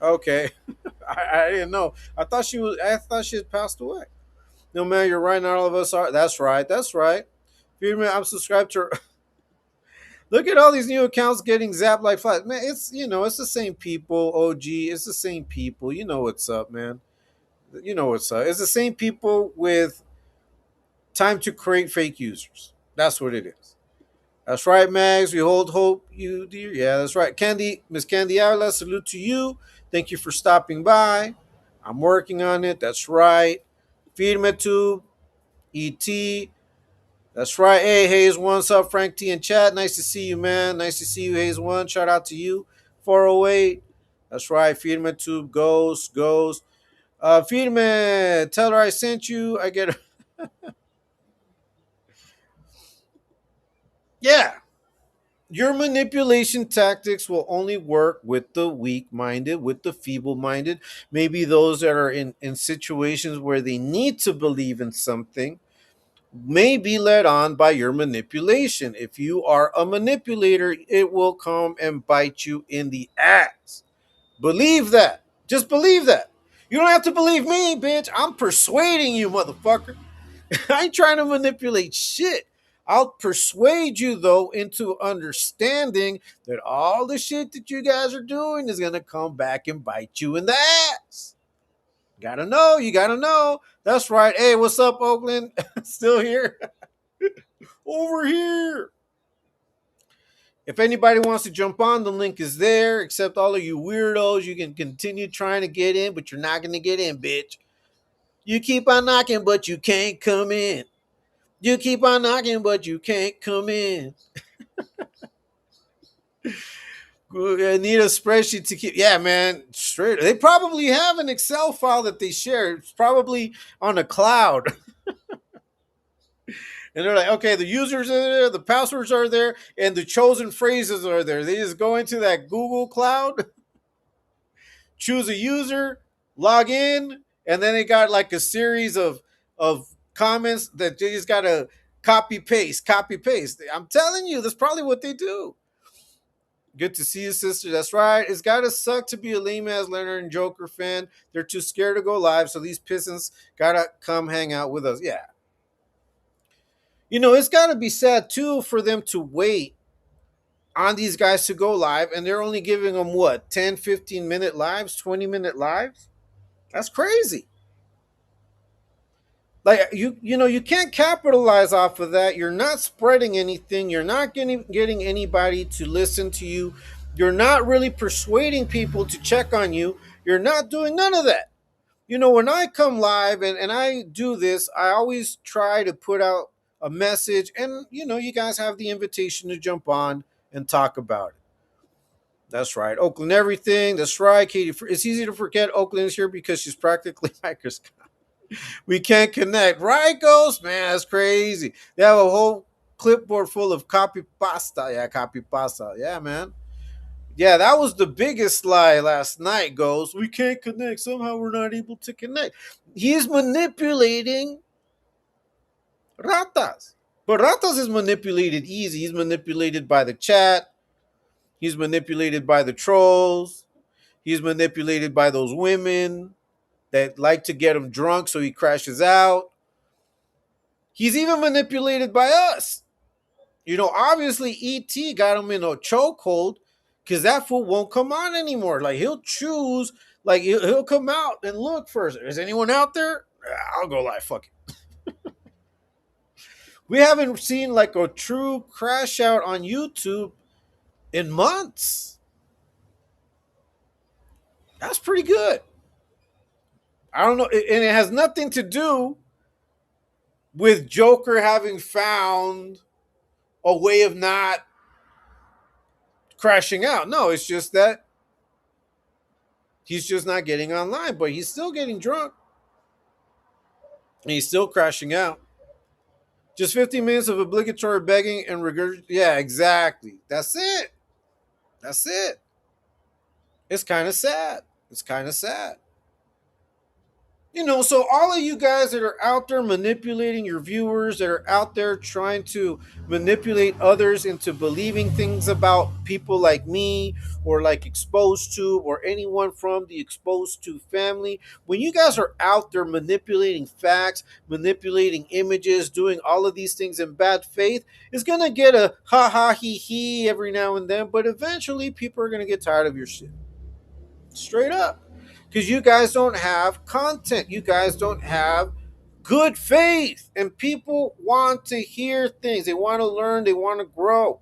[SPEAKER 1] Okay, I didn't know. I thought she had passed away. No man, you're right. Not all of us are. That's right. That's right. Feedman, I'm subscribed to. Look at all these new accounts getting zapped like flies. Man, it's it's the same people. OG, it's the same people. You know what's up, man. You know what's up. It's the same people with time to create fake users. That's what it is. That's right, Mags. We hold hope you dear. Yeah, that's right. Candy, Miss Candy Ayala, salute to you. Thank you for stopping by. I'm working on it. That's right. Feed me tube, ET. That's right. Hey, Hayes One. What's up, Frank T in chat? Nice to see you, man. Nice to see you, Hayes One. Shout out to you. 408. That's right. Feed me tube goes. Feed me. Tell her I sent you. I get. Yeah. Your manipulation tactics will only work with the weak minded, with the feeble minded, maybe those that are in situations where they need to believe in something, may be led on by your manipulation. If you are a manipulator, it will come and bite you in the ass. Believe that. Just believe that. You don't have to believe me, bitch. I'm persuading you, motherfucker. I ain't trying to manipulate shit. I'll persuade you though into understanding that all the shit that you guys are doing is gonna come back and bite you in the ass. Gotta know, you gotta know. That's right. Hey, what's up, Oakland? Still here? Over here. If anybody wants to jump on, the link is there. Except all of you weirdos, you can continue trying to get in, but you're not gonna get in, bitch. You keep on knocking, but you can't come in. You keep on knocking, but you can't come in. I need a spreadsheet to keep. Yeah, man. Straight. They probably have an Excel file that they share. It's probably on a cloud. And they're like, okay, the users are there, the passwords are there, and the chosen phrases are there. They just go into that Google Cloud, choose a user, log in, and then they got like a series of comments that they just gotta copy paste, copy paste. I'm telling you, that's probably what they do. Good to see you, sister. That's right. It's gotta suck to be a lame ass Leonard and Joker fan. They're too scared to go live, so these pissants gotta come hang out with us. Yeah. It's gotta be sad too for them to wait on these guys to go live, and they're only giving them what, 10, 15-minute lives, 20-minute lives? That's crazy. Like you can't capitalize off of that. You're not spreading anything. You're not getting anybody to listen to you. You're not really persuading people to check on you. You're not doing none of that. When I come live and I do this, I always try to put out a message, and you guys have the invitation to jump on and talk about it. That's right. Oakland everything. That's right, Katie. It's easy to forget Oakland is here because she's practically microscopic. We can't connect. Right, Ghost? Man, that's crazy. They have a whole clipboard full of copy pasta. Yeah, copy pasta. Yeah, man. Yeah, that was the biggest lie last night, Ghost. We can't connect. Somehow we're not able to connect. He's manipulating Ratas. But Ratas is manipulated easy. He's manipulated by the chat. He's manipulated by the trolls. He's manipulated by those women that like to get him drunk so he crashes out. He's even manipulated by us. Obviously ET got him in a chokehold because that fool won't come on anymore. Like he'll choose, like he'll come out and look first. Is anyone out there? I'll go live. Fuck it. We haven't seen like a true crash out on YouTube in months. That's pretty good. I don't know, and it has nothing to do with Joker having found a way of not crashing out. No, it's just that he's just not getting online, but he's still getting drunk and he's still crashing out. Just 15 minutes of obligatory begging and regurg. Yeah, exactly. That's it. That's it. It's kind of sad. It's kind of sad. So all of you guys that are out there manipulating your viewers, that are out there trying to manipulate others into believing things about people like me or like Exposed to or anyone from the Exposed to family, when you guys are out there manipulating facts, manipulating images, doing all of these things in bad faith, it's going to get a ha ha he he every now and then, but eventually people are going to get tired of your shit. Straight up. Because you guys don't have content. You guys don't have good faith. And people want to hear things. They want to learn. They want to grow.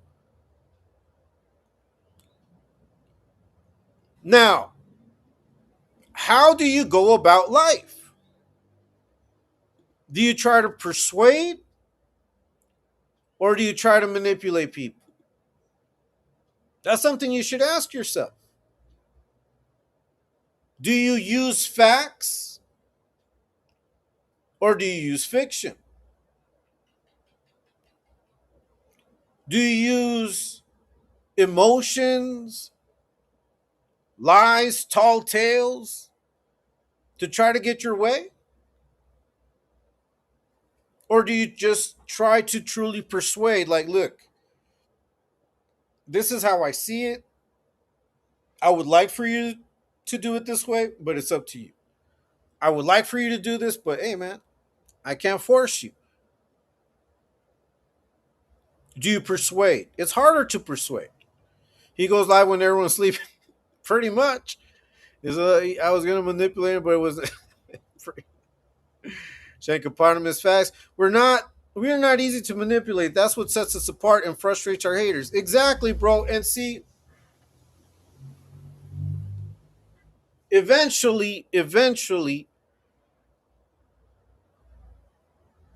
[SPEAKER 1] Now, how do you go about life? Do you try to persuade or do you try to manipulate people? That's something you should ask yourself. Do you use facts or do you use fiction? Do you use emotions, lies, tall tales to try to get your way? Or do you just try to truly persuade, like, look, this is how I see it. I would like for you to do it this way, but it's up to you. I would like for you to do this, but hey, man, I can't force you. Do you persuade? It's harder to persuade. He goes live when everyone's sleeping. Pretty much. I was going to manipulate it, but it was Shank eponymous facts. We're not easy to manipulate. That's what sets us apart and frustrates our haters. Exactly, bro. And see, eventually,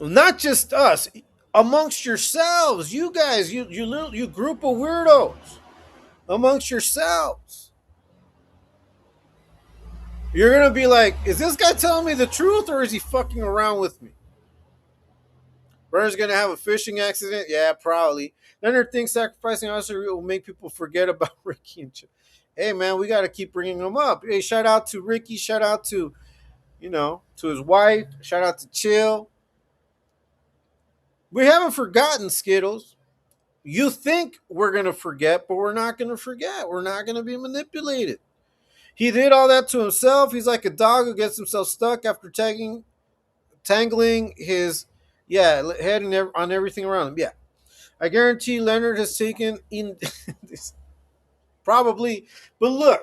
[SPEAKER 1] not just us, amongst yourselves, you guys, you group of weirdos, amongst yourselves, you're gonna be like, is this guy telling me the truth or is he fucking around with me? Burner's gonna have a fishing accident, yeah, probably. Leonard thinks sacrificing also will make people forget about Ricky and Chill. Hey man, we gotta keep bringing them up. Hey, shout out to Ricky, shout out to to his wife, shout out to Chill. We haven't forgotten Skittles. You think we're going to forget, but we're not going to forget. We're not going to be manipulated. He did all that to himself. He's like a dog who gets himself stuck after tangling his head on everything around him. Yeah, I guarantee Leonard has taken in this probably. But look,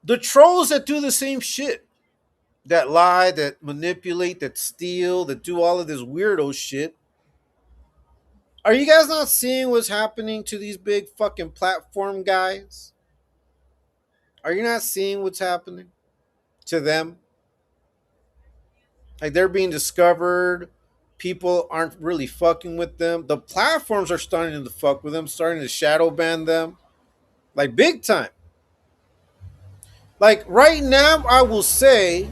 [SPEAKER 1] the trolls that do the same shit, that lie, that manipulate, that steal, that do all of this weirdo shit. Are you guys not seeing what's happening to these big fucking platform guys? Are you not seeing what's happening to them? Like they're being discovered. People aren't really fucking with them. The platforms are starting to fuck with them, starting to shadow ban them. Like big time. Like right now, I will say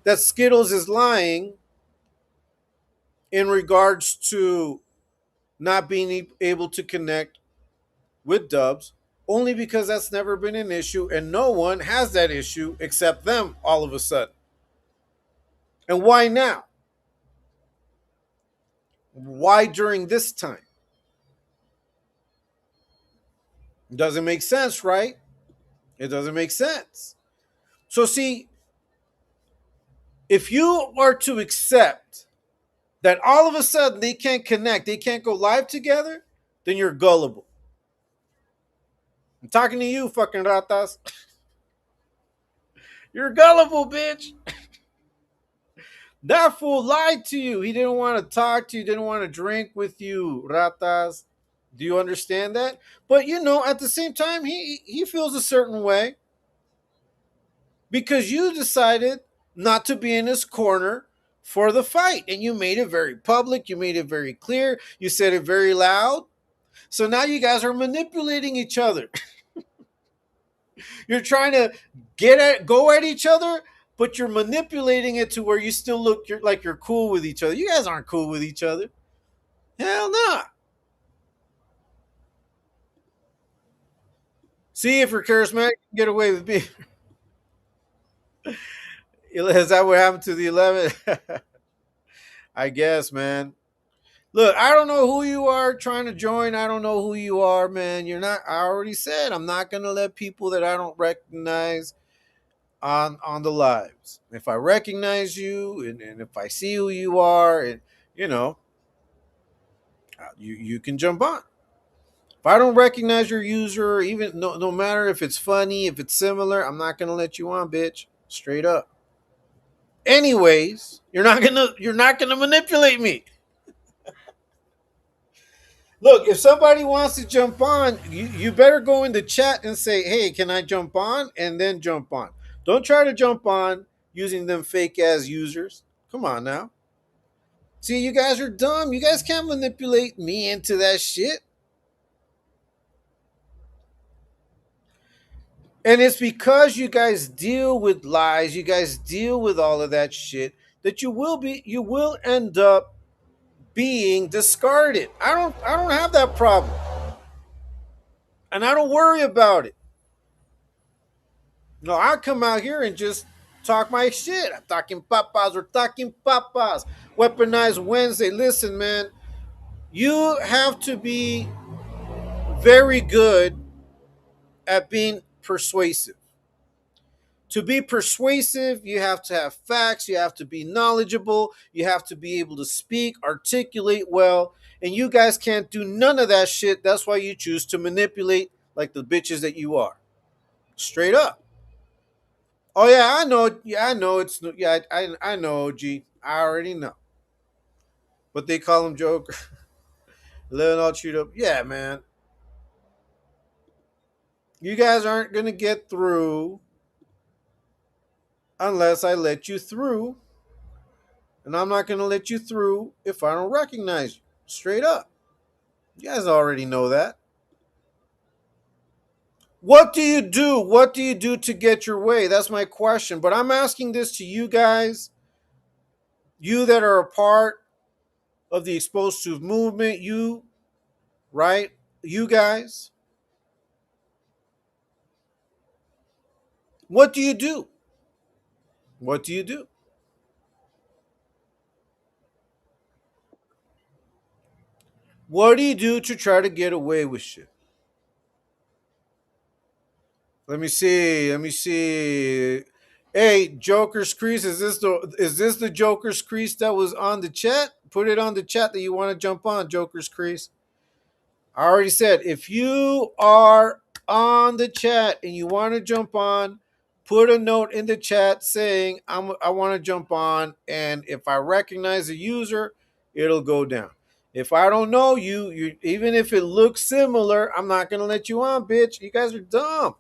[SPEAKER 1] that Skittles is lying in regards to not being able to connect with Dubs, only because that's never been an issue and no one has that issue except them all of a sudden. And why now? Why during this time? It doesn't make sense, right? It doesn't make sense. So, see, if you are to accept that all of a sudden they can't connect, they can't go live together, then you're gullible. I'm talking to you, fucking ratas. You're gullible, bitch. That fool lied to you. He didn't want to talk to you, didn't want to drink with you, ratas. Do you understand that? But at the same time, he feels a certain way because you decided not to be in his corner for the fight, and you made it very public. You made it very clear. You said it very loud. So now you guys are manipulating each other. You're trying to go at each other, but you're manipulating it to where you still look like you're cool with each other. You guys aren't cool with each other. Hell no. Nah. See, if you're charismatic, you can get away with me. Is that what happened to the 11? I guess, man. Look, I don't know who you are trying to join. I don't know who you are, man. You're not. I already said I'm not gonna let people that I don't recognize on the lives. If I recognize you and if I see who you are, and you know, you can jump on. If I don't recognize your user, even no matter if it's funny, if it's similar, I'm not gonna let you on, bitch. Straight up. Anyways, you're not gonna manipulate me. Look, if somebody wants to jump on, you better go in the chat and say, hey, can I jump on? And then jump on. Don't try to jump on using them fake ass users. Come on now. See, you guys are dumb. You guys can't manipulate me into that shit. And it's because you guys deal with lies, you guys deal with all of that shit that you will end up being discarded. I don't have that problem. And I don't worry about it. No, I come out here and just talk my shit. I'm talking papas. We're talking papas. Weaponized Wednesday. Listen, man, you have to be very good at being persuasive. To be persuasive, you have to have facts, you have to be knowledgeable, you have to be able to speak, articulate well, and you guys can't do none of that shit. That's why you choose to manipulate like the bitches that you are. Straight up. Oh yeah, I know. Yeah, I know. I know. G. I already know. But they call him Joker. Letting all chewed up. Yeah, man. You guys aren't gonna get through unless I let you through, and I'm not gonna let you through if I don't recognize you. Straight up. You guys already know that. What do you do? What do you do to get your way? That's my question. But I'm asking this to you guys, you that are a part of the exposed to movement, you, right? You guys, what do you do? What do you do? What do you do to try to get away with shit? Let me see. Let me see. Hey, Joker's crease. Is this the Joker's crease that was on the chat? Put it on the chat that you want to jump on, Joker's crease. I already said if you are on the chat and you want to jump on, put a note in the chat saying I want to jump on, and if I recognize the user, it'll go down. If I don't know you even if it looks similar, I'm not gonna let you on, bitch. You guys are dumb.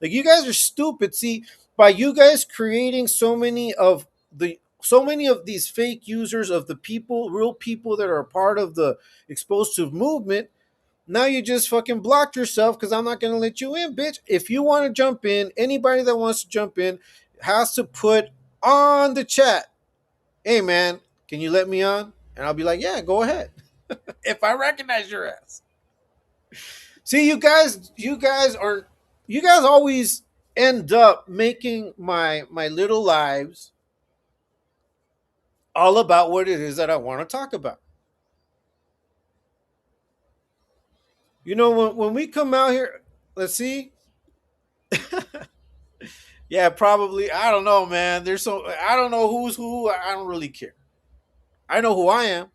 [SPEAKER 1] Like you guys are stupid. See, by you guys creating so many of these fake users of the people, real people that are a part of the exposed to movement, now you just fucking blocked yourself because I'm not going to let you in, bitch. If you want to jump in, anybody that wants to jump in has to put on the chat, hey, man, can you let me on? And I'll be like, yeah, go ahead. If I recognize your ass. See, you guys always end up making my little lives all about what it is that I want to talk about. When we come out here, let's see. Yeah, probably. I don't know, man. I don't know who's who. I don't really care. I know who I am.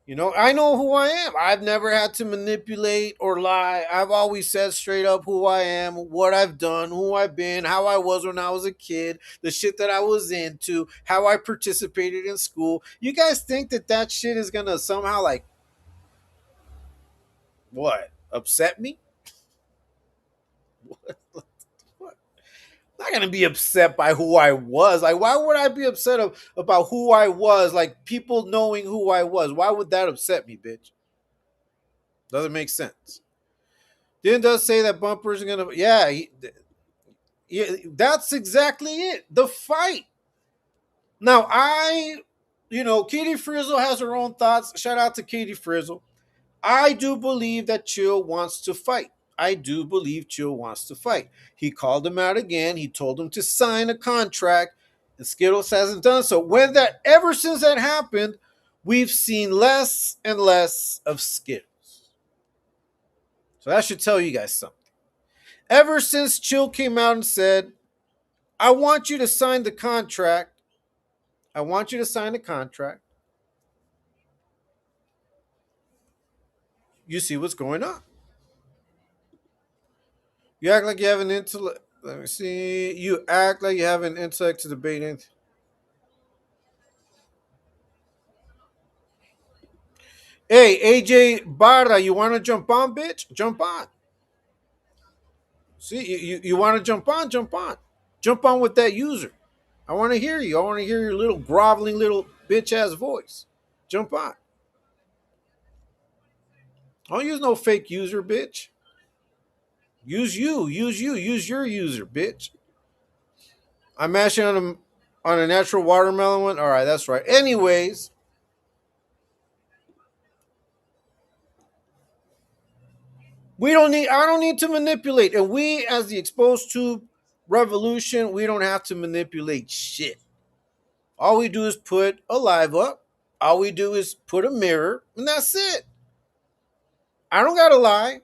[SPEAKER 1] I know who I am. I've never had to manipulate or lie. I've always said straight up who I am, what I've done, who I've been, how I was when I was a kid, the shit that I was into, how I participated in school. You guys think that shit is going to somehow like what? Upset me? What? Not gonna be upset by who I was. Like, why would I be upset about who I was? Like, people knowing who I was. Why would that upset me, bitch? Doesn't make sense. Then does say that Bumper's gonna. Yeah, that's exactly it. The fight. Now, Katie Frizzle has her own thoughts. Shout out to Katie Frizzle. I do believe that Chill wants to fight. I do believe Chill wants to fight. He called him out again. He told him to sign a contract, and Skittles hasn't done so. Ever since that happened, we've seen less and less of Skittles. So that should tell you guys something. Ever since Chill came out and said, I want you to sign the contract, I want you to sign the contract, you see what's going on. You act like you have an intellect. Let me see. You act like you have an intellect to debate anything. Hey, AJ Barra, you want to jump on, bitch? Jump on. See, you want to jump on? Jump on. Jump on with that user. I want to hear you. I want to hear your little groveling little bitch ass voice. Jump on. Don't use no fake user, bitch. Use you. Use you. Use your user, bitch. I'm mashing on a natural watermelon one. All right, that's right. Anyways, we don't need. I don't need to manipulate, and we, as the exposed to revolution, we don't have to manipulate shit. All we do is put a live up. All we do is put a mirror, and that's it. I don't gotta lie.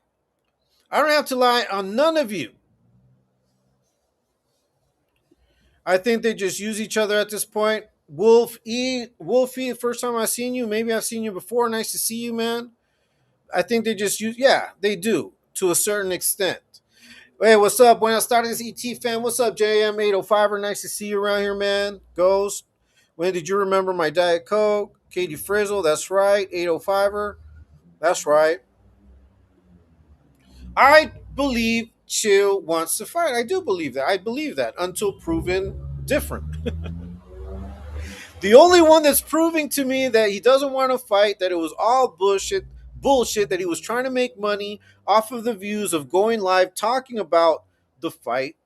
[SPEAKER 1] I don't have to lie on none of you. I think they just use each other at this point. Wolfie, first time I've seen you. Maybe I've seen you before. Nice to see you, man. I think they just use, yeah, they do to a certain extent. Hey, what's up? Buenas tardes, ET fan. What's up, JM805er? Nice to see you around here, man. Ghost. When did you remember my Diet Coke? Katie Frizzle, that's right. 805er, that's right. I believe Chill wants to fight. I do believe that. I believe that until proven different. The only one that's proving to me that he doesn't want to fight, that it was all bullshit, that he was trying to make money off of the views of going live talking about the fight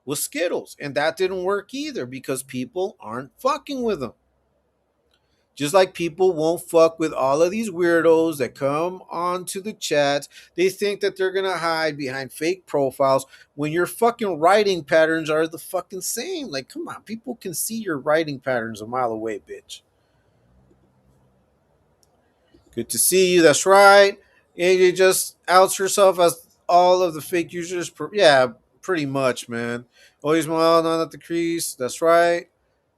[SPEAKER 1] was Skittles. And that didn't work either because people aren't fucking with him. Just like people won't fuck with all of these weirdos that come onto the chats. They think that they're going to hide behind fake profiles when your fucking writing patterns are the fucking same. Like, come on, people can see your writing patterns a mile away, bitch. Good to see you. That's right. AJ just outs herself as all of the fake users. Yeah, pretty much, man. Always smile, not at the crease. That's right.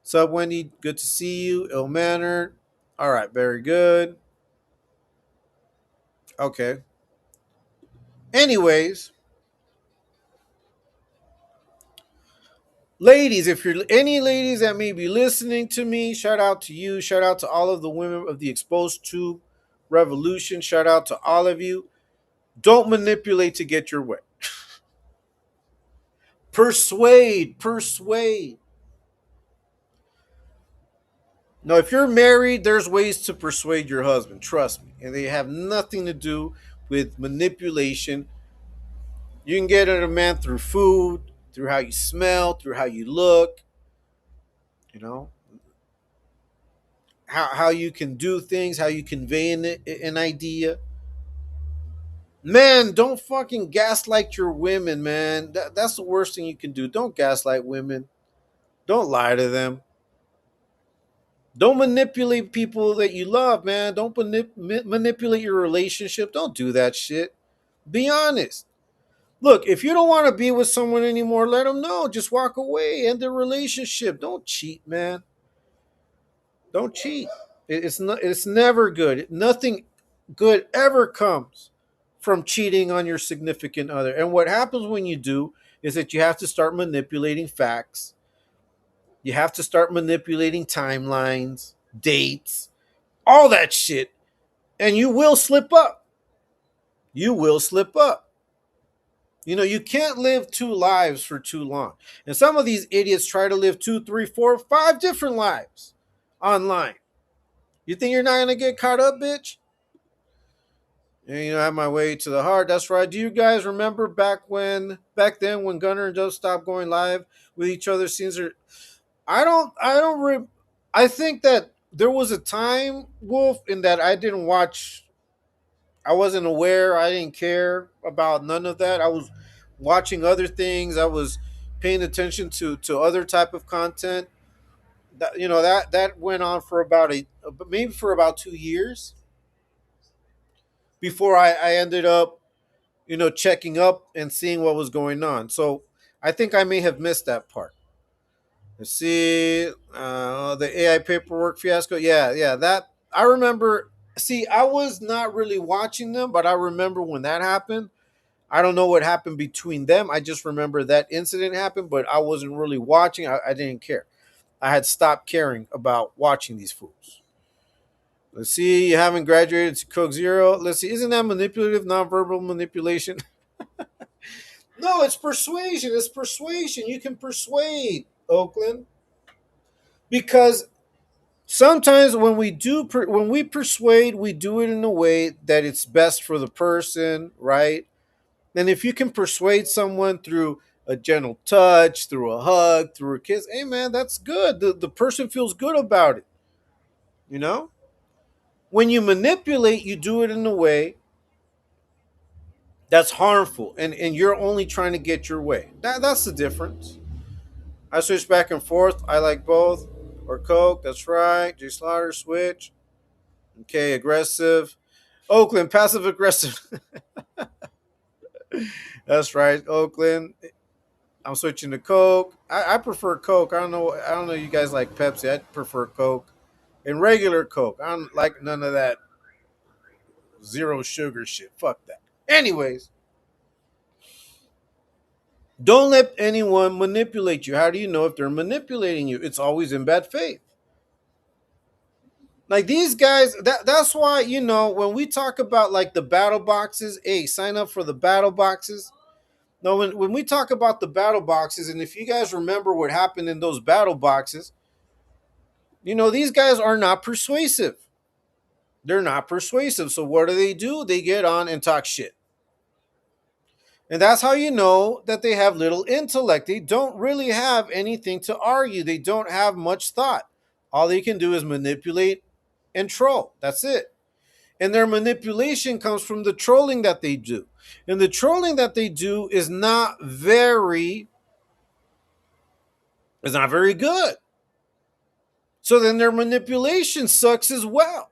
[SPEAKER 1] What's up, Wendy? Good to see you. Ill mannered. All right, very good. Okay. Anyways, ladies, if you're any ladies that may be listening to me, shout out to you. Shout out to all of the women of the Exposed to Revolution. Shout out to all of you. Don't manipulate to get your way. Persuade. No, if you're married, there's ways to persuade your husband. Trust me. And they have nothing to do with manipulation. You can get at a man through food, through how you smell, through how you look, you know, how you can do things, how you convey an idea. Man, don't fucking gaslight your women, man. That's the worst thing you can do. Don't gaslight women. Don't lie to them. Don't manipulate people that you love, man. Don't manipulate your relationship. Don't do that shit. Be honest. Look, if you don't want to be with someone anymore, let them know. Just walk away. End the relationship. Don't cheat, man. Don't cheat. It's not. It's never good. Nothing good ever comes from cheating on your significant other. And what happens when you do is that you have to start manipulating facts. You have to start manipulating timelines, dates, all that shit. And you will slip up. You will slip up. You know, you can't live two lives for too long. And some of these idiots try to live 2, 3, 4, 5 different lives online. You think you're not going to get caught up, bitch? And, you know, I have my way to the heart. That's right. Do you guys remember back then when Gunner and Joe stopped going live with each other? Scenes are, I think that there was a time, Wolf, in that I didn't watch I wasn't aware. I didn't care about none of that. I was watching other things. I was paying attention to other type of content. That that went on for about maybe for about 2 years before I ended up checking up and seeing what was going on. So I think I may have missed that part. Let's see, the AI paperwork fiasco. Yeah, yeah, that I remember. See, I was not really watching them, but I remember when that happened. I don't know what happened between them. I just remember that incident happened, but I wasn't really watching. I didn't care. I had stopped caring about watching these fools. Let's see, you haven't graduated to Coke Zero. Let's see, isn't that manipulative, nonverbal manipulation? No, it's persuasion. It's persuasion. You can persuade, Oakland, because sometimes when when we persuade, we do it in a way that it's best for the person, right? And if you can persuade someone through a gentle touch, through a hug, through a kiss, hey man, that's good. The person feels good about it. You know? When you manipulate, you do it in a way that's harmful and you're only trying to get your way. That's the difference. I switch back and forth. I like both. Or Coke, that's right. J Slaughter, switch. Okay, aggressive. Oakland, passive aggressive. That's right, Oakland. I'm switching to Coke. I prefer Coke. I don't know. You guys like Pepsi. I prefer Coke and regular Coke. I don't like none of that zero sugar shit. Fuck that. Anyways, don't let anyone manipulate you. How do you know if they're manipulating you? It's always in bad faith. Like these guys, that's why when we talk about like the battle boxes, hey, sign up for the battle boxes. No, when we talk about the battle boxes, and if you guys remember what happened in those battle boxes, these guys are not persuasive. They're not persuasive. So what do? They get on and talk shit. And that's how you know that they have little intellect. They don't really have anything to argue. They don't have much thought. All they can do is manipulate and troll. That's it. And their manipulation comes from the trolling that they do. And the trolling that they do is not very good. So then their manipulation sucks as well.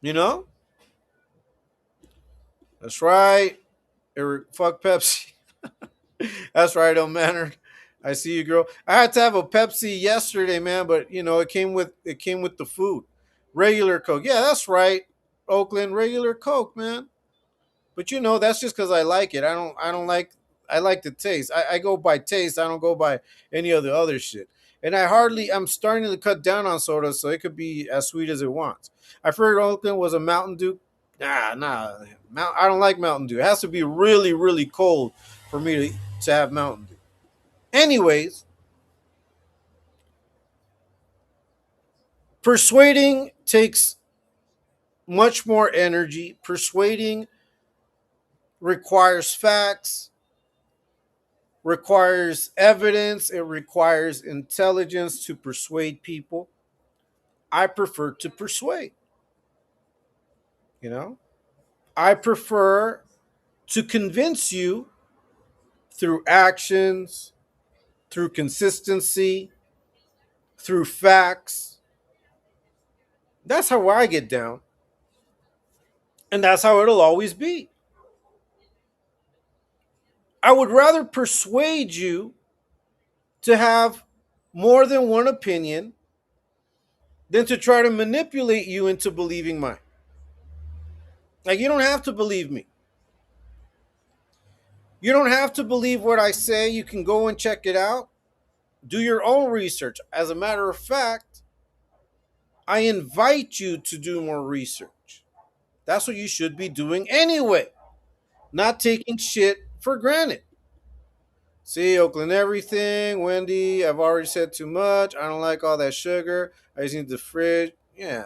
[SPEAKER 1] You know? That's right. Eric, fuck Pepsi. That's right, El Mannered. I see you, girl. I had to have a Pepsi yesterday, man, but it came with the food. Regular Coke. Yeah, that's right. Oakland regular Coke, man. But that's just because I like it. I like the taste. I go by taste. I don't go by any of the other shit. And I'm starting to cut down on soda so it could be as sweet as it wants. I figured Oakland was a Mountain Dew. Nah. I don't like Mountain Dew. It has to be really, really cold for me to have Mountain Dew. Anyways, persuading takes much more energy. Persuading requires facts, requires evidence, it requires intelligence to persuade people. I prefer to persuade, you know? I prefer to convince you through actions, through consistency, through facts. That's how I get down, and that's how it'll always be. I would rather persuade you to have more than one opinion than to try to manipulate you into believing mine. Like, you don't have to believe me. You don't have to believe what I say. You can go and check it out. Do your own research. As a matter of fact, I invite you to do more research. That's what you should be doing anyway, not taking shit for granted. See, Oakland everything. Wendy, I've already said too much. I don't like all that sugar. I just need the fridge. Yeah.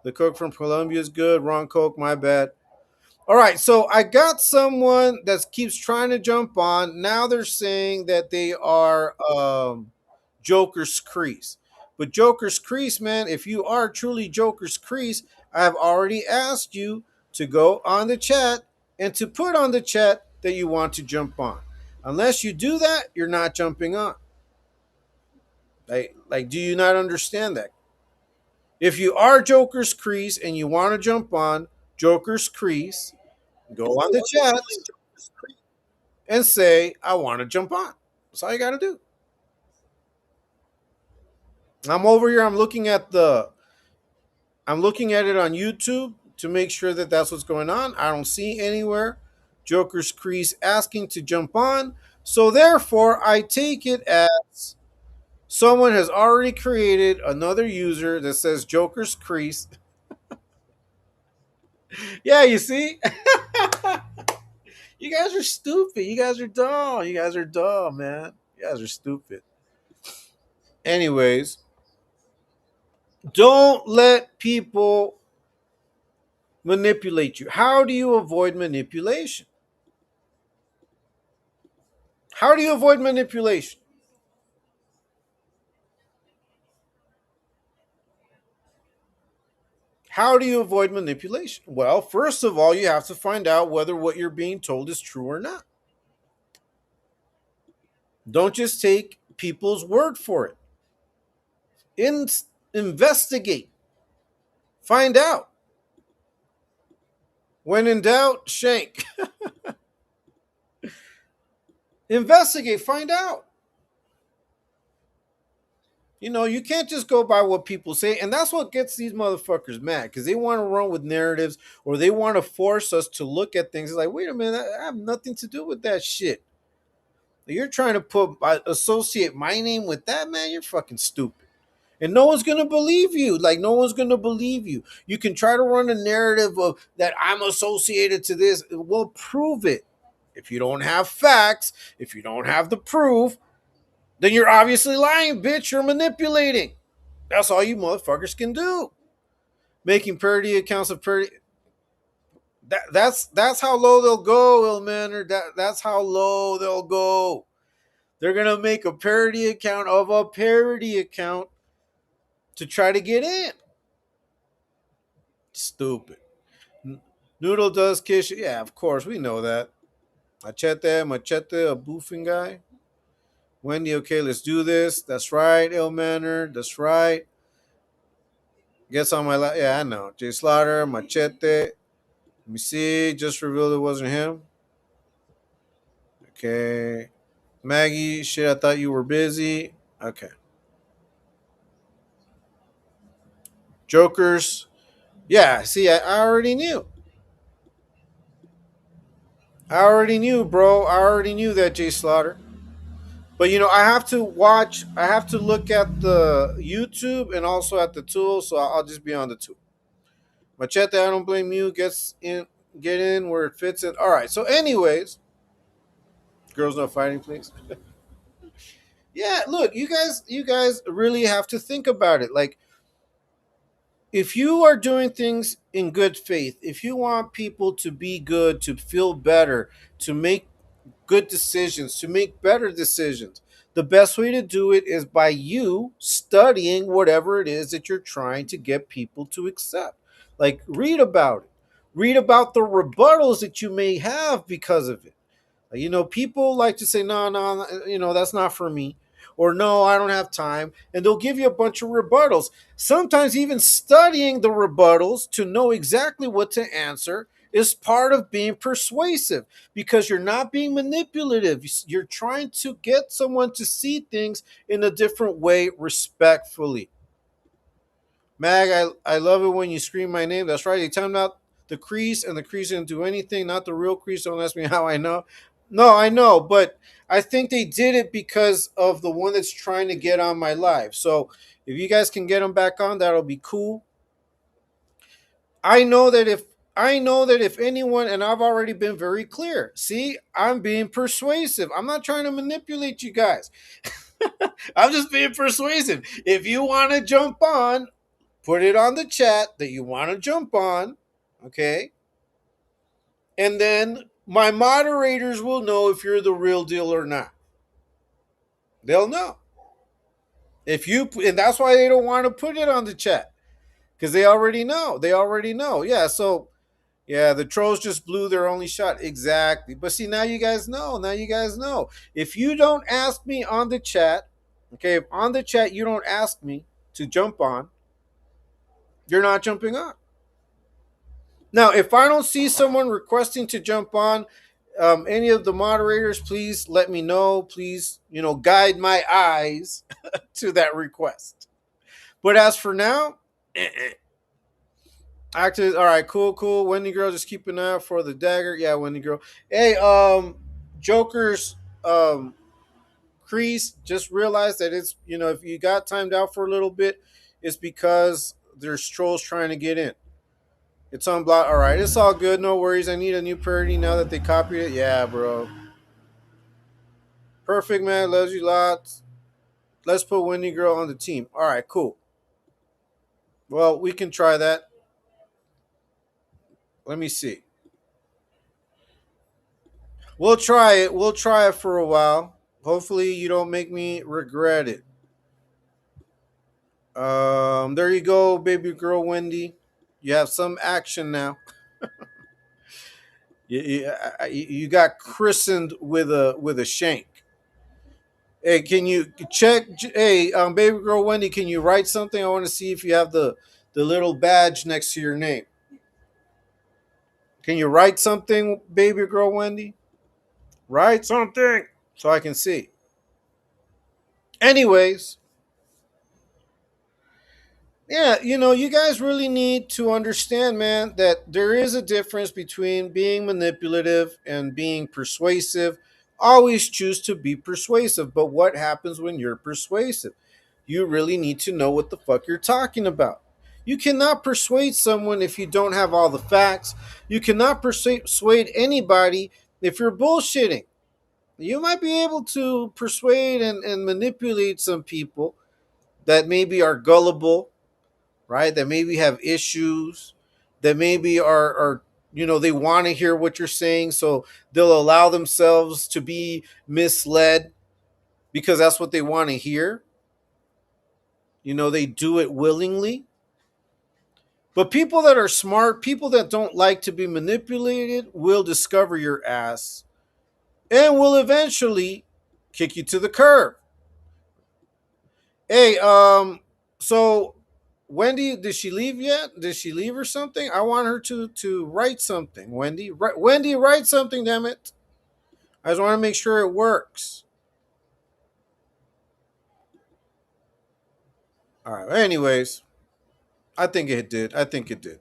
[SPEAKER 1] The Coke from Colombia is good. Wrong Coke, my bad. All right, so I got someone that keeps trying to jump on. Now they're saying that they are Joker's Crease. But Joker's Crease, man, if you are truly Joker's Crease, I have already asked you to go on the chat and to put on the chat that you want to jump on. Unless you do that, you're not jumping on. Like, do you not understand that? If you are Joker's Crease and you want to jump on Joker's Crease, go on the chat and say, I want to jump on. That's all you got to do. I'm over here. I'm looking at it on YouTube to make sure that that's what's going on. I don't see anywhere Joker's Crease asking to jump on. So therefore, I take it as someone has already created another user that says Joker's Crease. Yeah, you see? You guys are stupid. You guys are dumb. You guys are dumb, man. You guys are stupid. Anyways, don't let people manipulate you. How do you avoid manipulation? How do you avoid manipulation? How do you avoid manipulation? Well, first of all, you have to find out whether what you're being told is true or not. Don't just take people's word for it. In- Investigate. Find out. When in doubt, shank. Investigate. Find out. You can't just go by what people say. And that's what gets these motherfuckers mad because they want to run with narratives or they want to force us to look at things. It's like, wait a minute, I have nothing to do with that shit. You're trying to associate my name with that, man. You're fucking stupid. And no one's gonna believe you. Like no one's gonna believe you. You can try to run a narrative of that I'm associated to this. Well, prove it. If you don't have facts, if you don't have the proof, then you're obviously lying, bitch. You're manipulating. That's all you motherfuckers can do. Making parody accounts of parody. That's how low they'll go, Ilmander. That's how low they'll go. They're gonna make a parody account of a parody account to try to get in. Stupid. Noodle does kiss you. Yeah, of course, we know that. Machete, a boofing guy. Wendy, okay, let's do this. That's right, ill manner. That's right. Guess on my yeah, I know. Jay Slaughter, Machete. Let me see. Just revealed it wasn't him. Okay. Maggie, shit, I thought you were busy. Okay. Jokers. Yeah, see, I already knew. I already knew, bro. I already knew that, Jay Slaughter. But I have to watch. I have to look at the YouTube and also at the tool. So I'll just be on the tool. Machete, I don't blame you. Get in where it fits in. All right. So, anyways, girls no fighting, please. Yeah. Look, you guys really have to think about it. Like, if you are doing things in good faith, if you want people to be good, to feel better, to make good decisions, to make better decisions. The best way to do it is by you studying whatever it is that you're trying to get people to accept. Like, read about it, read about the rebuttals that you may have because of it. People like to say, no, no, that's not for me. Or no, I don't have time. And they'll give you a bunch of rebuttals. Sometimes even studying the rebuttals to know exactly what to answer is part of being persuasive because you're not being manipulative. You're trying to get someone to see things in a different way respectfully. Mag, I love it when you scream my name. That's right. They timed out the crease, and the crease didn't do anything. Not the real crease. Don't ask me how I know. No, I know, but I think they did it because of the one that's trying to get on my live. So if you guys can get them back on, that'll be cool. I know that if anyone, and I've already been very clear. See, I'm being persuasive. I'm not trying to manipulate you guys. I'm just being persuasive. If you want to jump on, put it on the chat that you want to jump on, okay? And then my moderators will know if you're the real deal or not. They'll know. And that's why they don't want to put it on the chat because they already know. They already know. Yeah, so Yeah, the trolls just blew their only shot. Exactly. But see, now you guys know. Now you guys know. If you don't ask me on the chat, okay, if on the chat you don't ask me to jump on, you're not jumping on. Now, if I don't see someone requesting to jump on, any of the moderators, please let me know. Please, guide my eyes to that request. But as for now, active. All right, cool, cool. Wendy girl, just keep an eye out for the dagger. Yeah, Wendy girl. Hey, Joker's crease. Just realize that it's if you got timed out for a little bit, it's because there's trolls trying to get in. It's on block. All right, it's all good. No worries. I need a new parody now that they copied it. Yeah, bro. Perfect, man. Loves you lots. Let's put Wendy girl on the team. All right, cool. Well, we can try that. Let me see. We'll try it. We'll try it for a while. Hopefully, you don't make me regret it. There you go, baby girl Wendy. You have some action now. You got christened with a shank. Hey, can you check? Hey, baby girl Wendy, can you write something? I want to see if you have the little badge next to your name. Can you write something, baby girl Wendy? Write something so I can see. Anyways, yeah, you guys really need to understand, man, that there is a difference between being manipulative and being persuasive. Always choose to be persuasive, but what happens when you're persuasive? You really need to know what the fuck you're talking about. You cannot persuade someone if you don't have all the facts. You cannot persuade anybody if you're bullshitting. You might be able to persuade and manipulate some people that maybe are gullible, right? That maybe have issues, that maybe are they want to hear what you're saying, so they'll allow themselves to be misled because that's what they want to hear. They do it willingly. But people that are smart, people that don't like to be manipulated, will discover your ass and will eventually kick you to the curb. Hey, so Wendy, did she leave yet? Did she leave or something? I want her to write something. Wendy, write something. Damn it! I just want to make sure it works. All right. Anyways, I think it did. I think it did.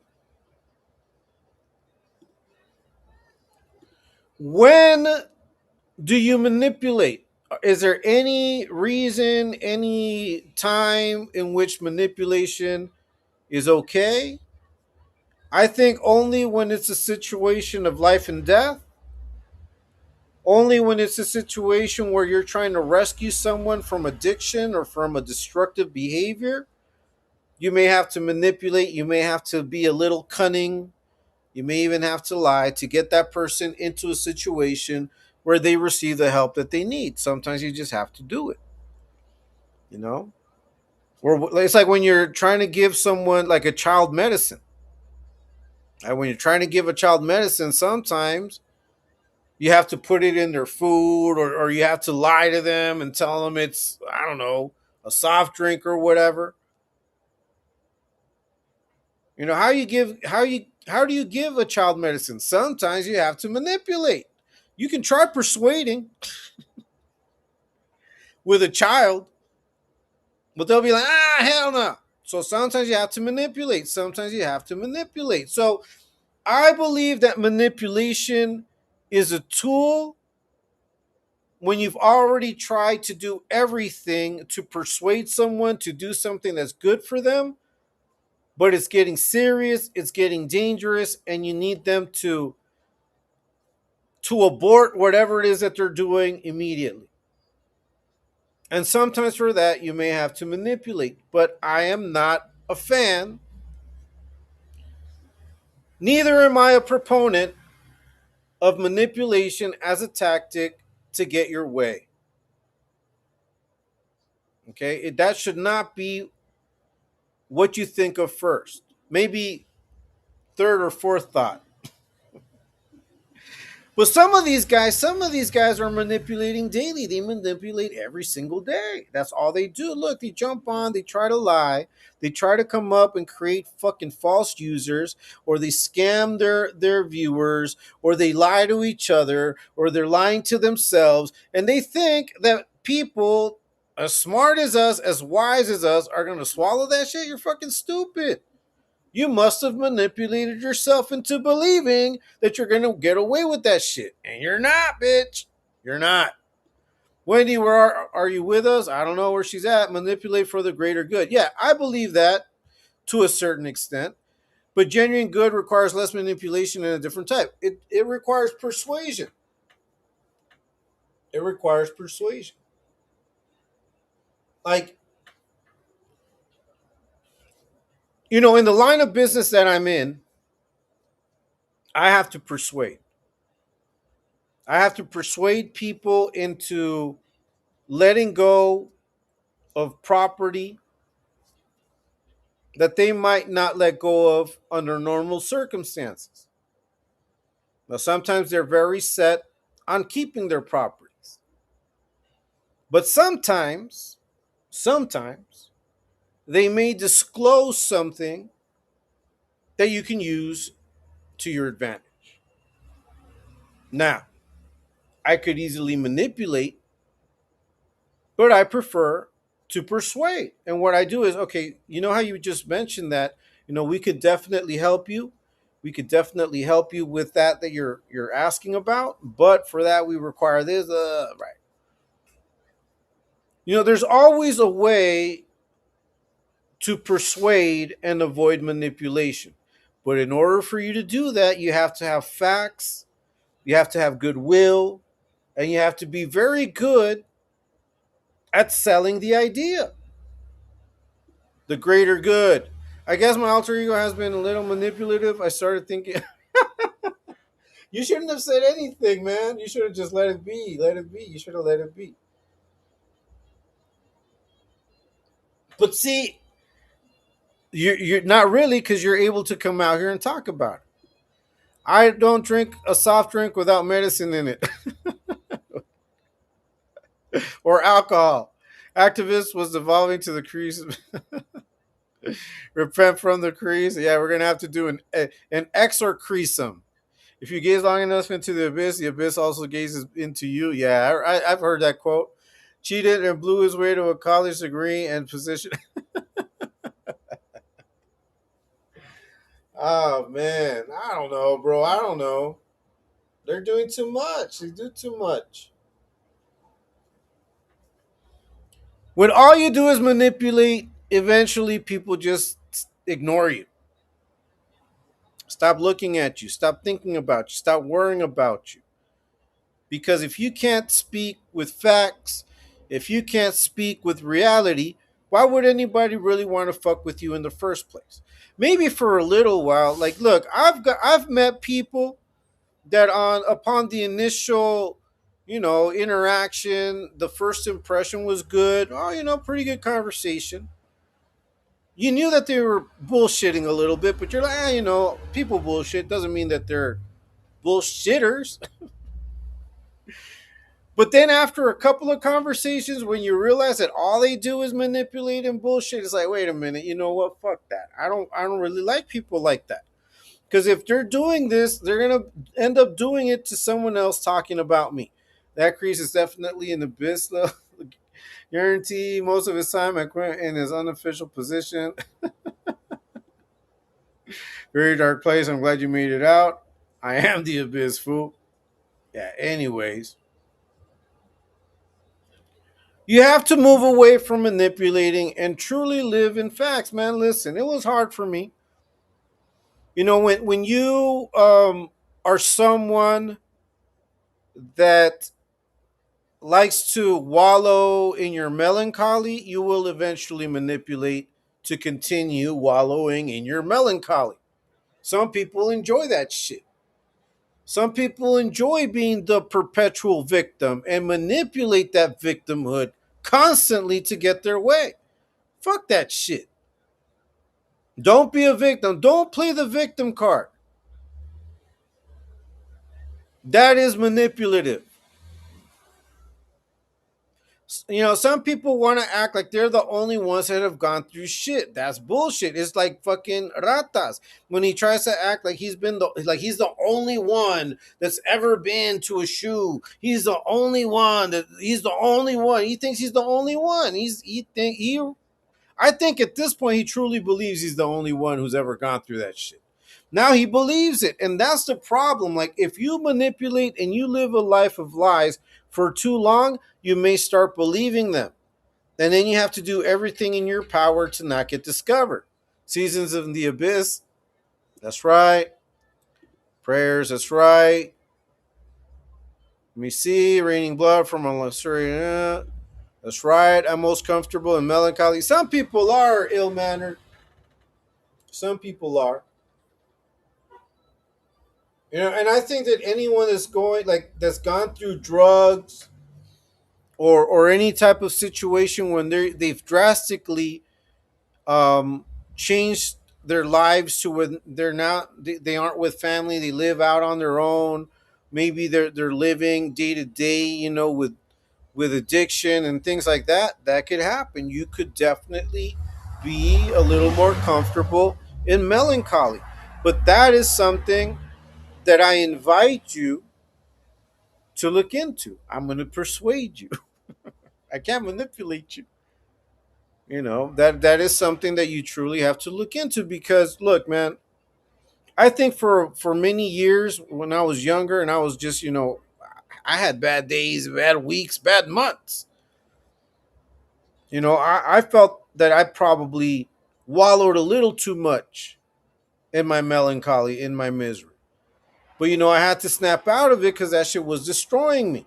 [SPEAKER 1] When do you manipulate? Is there any reason, any time in which manipulation is okay? I think only when it's a situation of life and death. Only when it's a situation where you're trying to rescue someone from addiction or from a destructive behavior. You may have to manipulate, you may have to be a little cunning, you may even have to lie to get that person into a situation where they receive the help that they need. Sometimes you just have to do it, you know? Or it's like when you're trying to give someone like a child medicine. And when you're trying to give a child medicine, sometimes you have to put it in their food, or you have to lie to them and tell them it's, I don't know, a soft drink or whatever. How do you give a child medicine? Sometimes you have to manipulate. You can try persuading with a child, but they'll be like, hell no. So sometimes you have to manipulate. Sometimes you have to manipulate. So I believe that manipulation is a tool when you've already tried to do everything to persuade someone to do something that's good for them, but it's getting serious, it's getting dangerous, and you need them to abort whatever it is that they're doing immediately. And sometimes for that, you may have to manipulate. But I am not a fan, neither am I a proponent of manipulation as a tactic to get your way. Okay? That should not be what you think of first. Maybe third or fourth thought. But some of these guys are manipulating daily. They manipulate every single day. That's all they do. Look, they jump on, they try to lie, they try to come up and create fucking false users, or they scam their viewers, or they lie to each other, or they're lying to themselves, and they think that people as smart as us, as wise as us, are gonna swallow that shit. You're fucking stupid. You must have manipulated yourself into believing that you're going to get away with that shit. And you're not, bitch. You're not. Wendy, where are you with us? I don't know where she's at. Manipulate for the greater good. Yeah, I believe that to a certain extent. But genuine good requires less manipulation and a different type. It requires persuasion. It requires persuasion. Like, in the line of business that I'm in, I have to persuade. I have to persuade people into letting go of property that they might not let go of under normal circumstances. Now, sometimes they're very set on keeping their properties, but sometimes they may disclose something that you can use to your advantage. Now, I could easily manipulate, but I prefer to persuade. And what I do is, okay, you know how you just mentioned that, we could definitely help you. We could definitely help you with that you're asking about, but for that we require this, right. There's always a way to persuade and avoid manipulation. But in order for you to do that, you have to have facts, you have to have goodwill, and you have to be very good at selling the idea. The greater good. I guess my alter ego has been a little manipulative. I started thinking, you shouldn't have said anything, man. You should have just let it be. Let it be. You should have let it be. But see, you're not really, because you're able to come out here and talk about it. I don't drink a soft drink without medicine in it or alcohol. Activist was devolving to the crease. Repent from the crease. Yeah, we're gonna have to do an exorcism. If you gaze long enough into the abyss also gazes into you. Yeah, I've heard that quote. Cheated and blew his way to a college degree and position. Oh man, I don't know, bro. I don't know. They're doing too much. They do too much. When all you do is manipulate, eventually people just ignore you. Stop looking at you. Stop thinking about you. Stop worrying about you. Because if you can't speak with facts, if you can't speak with reality, why would anybody really want to fuck with you in the first place? Maybe for a little while. Like, look, I've met people that on upon the initial, interaction, the first impression was good. Oh, pretty good conversation. You knew that they were bullshitting a little bit, but you're like, people bullshit. Doesn't mean that they're bullshitters. But then after a couple of conversations, when you realize that all they do is manipulate and bullshit, it's like, wait a minute, you know what? Fuck that. I don't really like people like that. Because if they're doing this, they're gonna end up doing it to someone else talking about me. That crease is definitely an abyss. Guarantee most of his time I quit in his unofficial position. Very dark place. I'm glad you made it out. I am the abyss, fool. Yeah, anyways. You have to move away from manipulating and truly live in facts, man. Listen, it was hard for me. When you are someone that likes to wallow in your melancholy, you will eventually manipulate to continue wallowing in your melancholy. Some people enjoy that shit. Some people enjoy being the perpetual victim and manipulate that victimhood constantly to get their way. Fuck that shit. Don't be a victim. Don't play the victim card. That is manipulative. Some people want to act like they're the only ones that have gone through shit. That's bullshit. It's like fucking ratas when he tries to act like he's the only one that's ever been to a shoe. He's the only one. He thinks he's the only one. I think at this point he truly believes he's the only one who's ever gone through that shit. Now he believes it, and that's the problem. Like, if you manipulate and you live a life of lies for too long, you may start believing them. And then you have to do everything in your power to not get discovered. Seasons of the Abyss, that's right. Prayers, that's right. Let me see. Raining blood from a Luxurian. That's right. I'm most comfortable in melancholy. Some people are ill mannered. Some people are. And I think that anyone that's gone through drugs or any type of situation when they've drastically um, changed their lives to when they aren't with family, they live out on their own. Maybe they're living day to day, with addiction and things like that. That could happen. You could definitely be a little more comfortable in melancholy, but that is something that I invite you to look into. I'm going to persuade you. I can't manipulate you. That is something that you truly have to look into, because look, man, I think for many years when I was younger and I was just, I had bad days, bad weeks, bad months. I felt that I probably wallowed a little too much in my melancholy, in my misery. But I had to snap out of it because that shit was destroying me.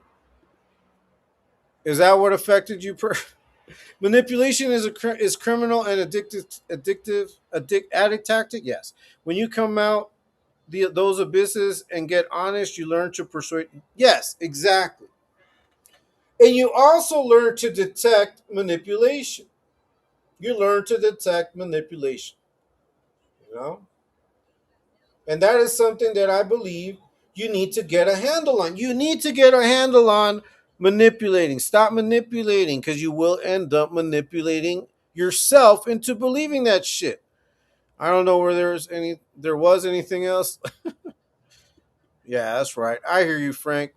[SPEAKER 1] Is that what affected you? Manipulation is criminal and addict tactic. Yes, when you come out those abysses and get honest, you learn to persuade. Yes, exactly, and you also learn to detect manipulation. You learn to detect manipulation. You know, and that is something that I believe you need to get a handle on. You need to get a handle on manipulating. Stop manipulating, because you will end up manipulating yourself into believing that shit. I don't know where there was anything else. Yeah, that's right. I hear you, Frank.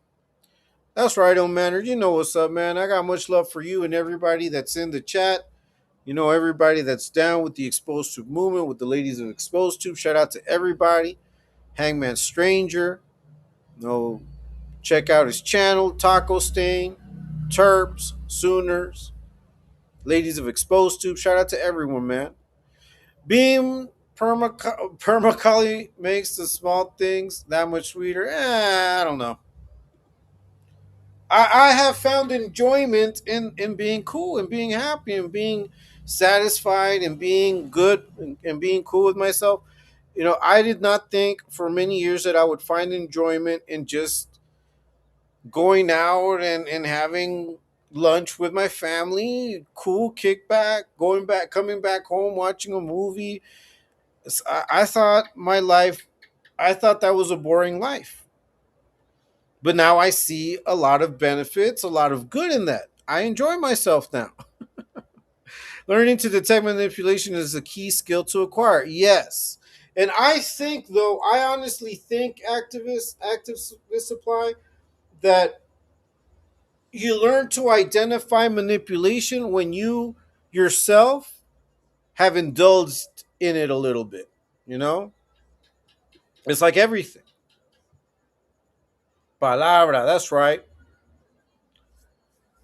[SPEAKER 1] That's right, old manner. You know what's up, man. I got much love for you and everybody that's in the chat. Everybody that's down with the Exposed Tube movement, with the ladies of Exposed Tube. Shout out to everybody. Hangman Stranger. Check out his channel, Taco Stain, Terps, Sooners, ladies of Exposed Tube. Shout out to everyone, man. Beam Permacully makes the small things that much sweeter. I don't know. I have found enjoyment in being cool and being happy and being satisfied and being good and being cool with myself. I did not think for many years that I would find enjoyment in just going out and having lunch with my family, cool kickback, coming back home, watching a movie. I thought I thought that was a boring life. But now I see a lot of benefits, a lot of good in that. I enjoy myself now. Learning to detect manipulation is a key skill to acquire. Yes. And I think, though, I honestly think, active supply, that you learn to identify manipulation when you yourself have indulged in it a little bit. You know, it's like everything. Palabra, that's right.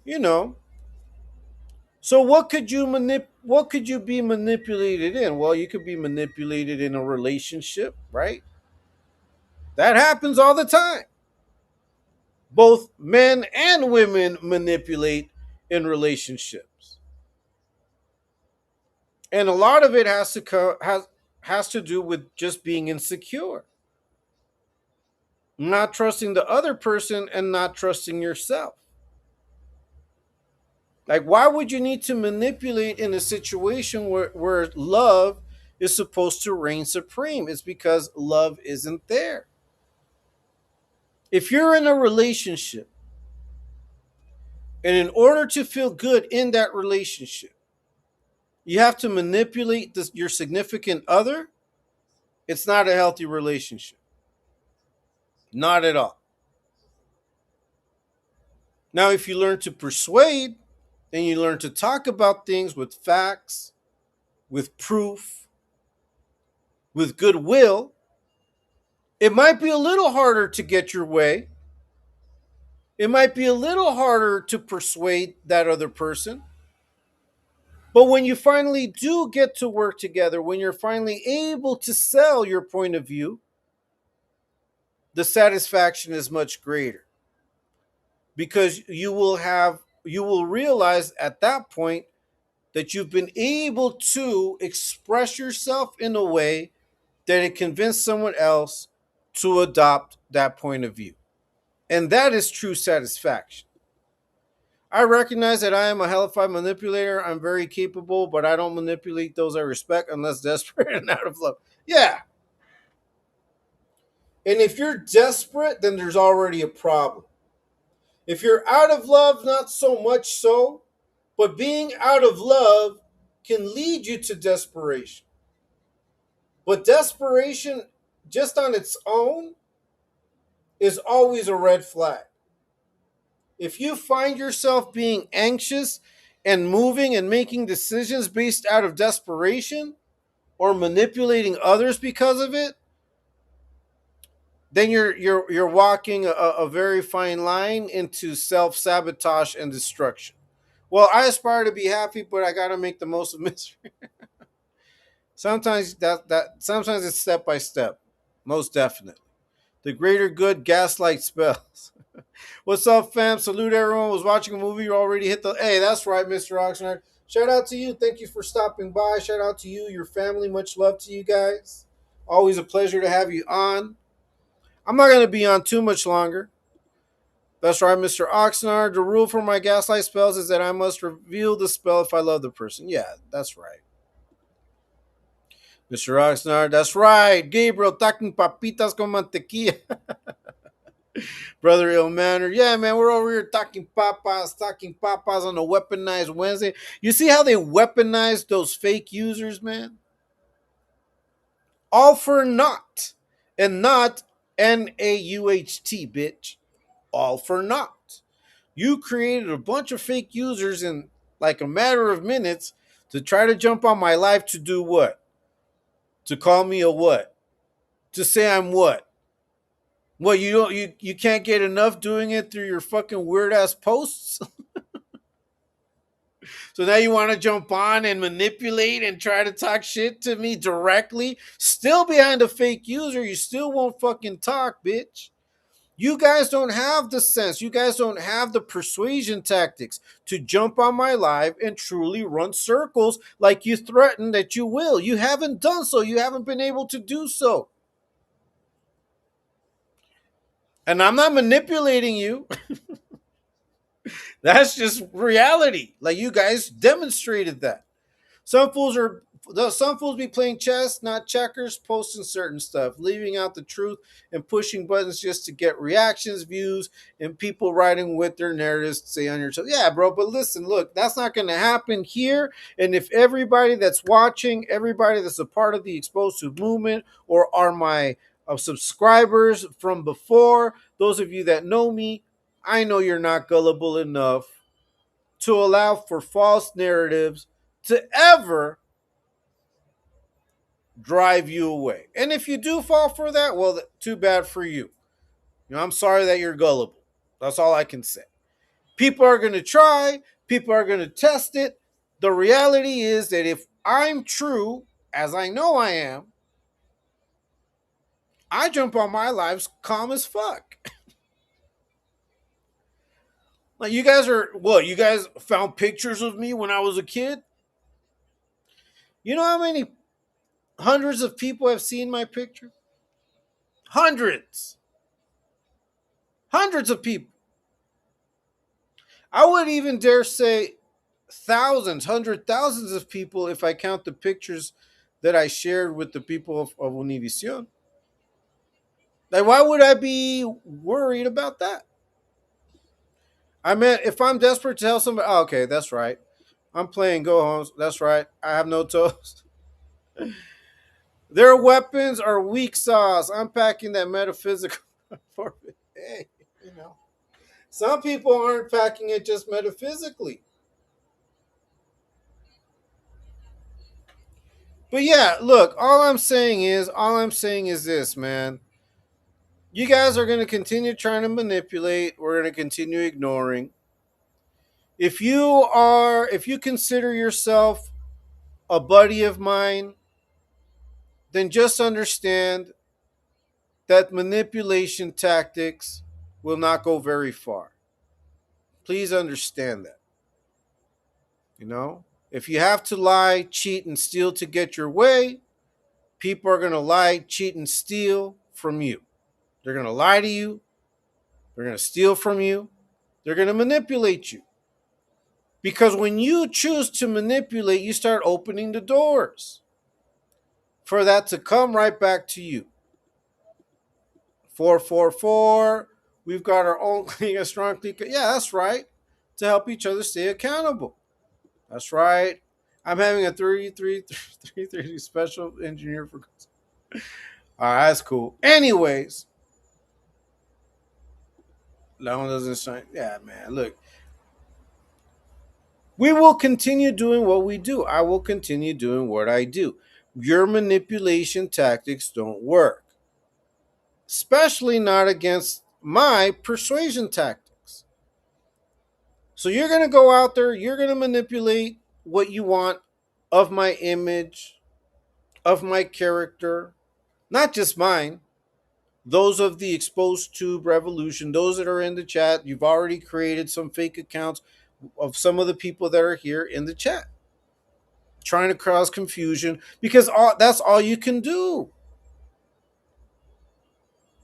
[SPEAKER 1] You know, so what could you be manipulated in? Well, you could be manipulated in a relationship, right? That happens all the time. Both men and women manipulate in relationships. And a lot of it has to do with just being insecure, not trusting the other person and not trusting yourself. Like, why would you need to manipulate in a situation where love is supposed to reign supreme? It's because love isn't there. If you're in a relationship and in order to feel good in that relationship, you have to manipulate your significant other, it's not a healthy relationship. Not at all. Now, if you learn to persuade and you learn to talk about things with facts, with proof, with goodwill, it might be a little harder to get your way. It might be a little harder to persuade that other person. But when you finally do get to work together, when you're finally able to sell your point of view, the satisfaction is much greater because you will realize at that point that you've been able to express yourself in a way that it convinced someone else to adopt that point of view. And that is true satisfaction. I recognize that I am a hellified manipulator. I'm very capable, but I don't manipulate those I respect unless desperate and out of love. Yeah. And if you're desperate, then there's already a problem. If you're out of love, not so much so, but being out of love can lead you to desperation. But desperation, just on its own, is always a red flag. If you find yourself being anxious and moving and making decisions based out of desperation or manipulating others because of it, then you're walking a very fine line into self-sabotage and destruction. Well, I aspire to be happy, but I gotta make the most of misery. Sometimes sometimes it's step by step. Most definitely. The greater good gaslight spells. What's up, fam? Salute everyone. Was watching a movie. You already hit the. Hey, that's right, Mr. Oxnard. Shout out to you. Thank you for stopping by. Shout out to you, your family. Much love to you guys. Always a pleasure to have you on. I'm not going to be on too much longer. That's right, Mr. Oxnard. The rule for my gaslight spells is that I must reveal the spell if I love the person. Yeah, that's right. Mr. Oxnard, that's right. Gabriel, talking papitas con mantequilla. Brother Ill Manner. Yeah, man, we're over here talking papas on a weaponized Wednesday. You see how they weaponize those fake users, man? All for naught. And not NAUHT, bitch. All for naught. You created a bunch of fake users in like a matter of minutes to try to jump on my life to do what? To call me a what? To say I'm what? What you can't get enough doing it through your fucking weird ass posts? So now you want to jump on and manipulate and try to talk shit to me directly? Still behind a fake user, you still won't fucking talk, bitch. You guys don't have the sense. You guys don't have the persuasion tactics to jump on my live and truly run circles like you threatened that you will. You haven't done so. You haven't been able to do so. And I'm not manipulating you. That's just reality. Like you guys demonstrated that. Some fools are some fools be playing chess, not checkers, posting certain stuff, leaving out the truth and pushing buttons just to get reactions, views, and people writing with their narratives to say on your show. Yeah, bro, but listen, look, that's not going to happen here. And if everybody that's watching, everybody that's a part of the Exposed to movement or are my subscribers from before, those of you that know me, I know you're not gullible enough to allow for false narratives to ever drive you away. And if you do fall for that, well, too bad for you. I'm sorry that you're gullible. That's all I can say. People are going to try, people are going to test it. The reality is that if I'm true, as I know I am, I jump on my lives calm as fuck. Like you guys are what? You guys found pictures of me when I was a kid? You know how many hundreds of people have seen my picture? Hundreds. Hundreds of people. I would even dare say thousands, hundred thousands of people if I count the pictures that I shared with the people of Univision. Like, why would I be worried about that? I mean, if I'm desperate to tell somebody, oh, okay, that's right. I'm playing go homes. That's right. I have no toes. Their weapons are weak sauce. I'm packing that metaphysical for it. Hey, you know. Some people aren't packing it just metaphysically. But yeah, look, all I'm saying is this, man. You guys are going to continue trying to manipulate. We're going to continue ignoring. If you consider yourself a buddy of mine, then just understand that manipulation tactics will not go very far. Please understand that. You know, if you have to lie, cheat, and steal to get your way, people are going to lie, cheat, and steal from you. They're going to lie to you. They're going to steal from you. They're going to manipulate you. Because when you choose to manipulate, you start opening the doors for that to come right back to you. 444. We've got our own clean and strong clean. Yeah, that's right. To help each other stay accountable. That's right. I'm having a 3 special engineer for. All right, that's cool. Anyways, that one doesn't shine. Yeah, man. Look, we will continue doing what we do. I will continue doing what I do. Your manipulation tactics don't work, especially not against my persuasion tactics. So you're going to go out there, you're going to manipulate what you want of my image, of my character, not just mine, those of the exposed tube revolution, those that are in the chat. You've already created some fake accounts of some of the people that are here in the chat, trying to cause confusion because that's all you can do.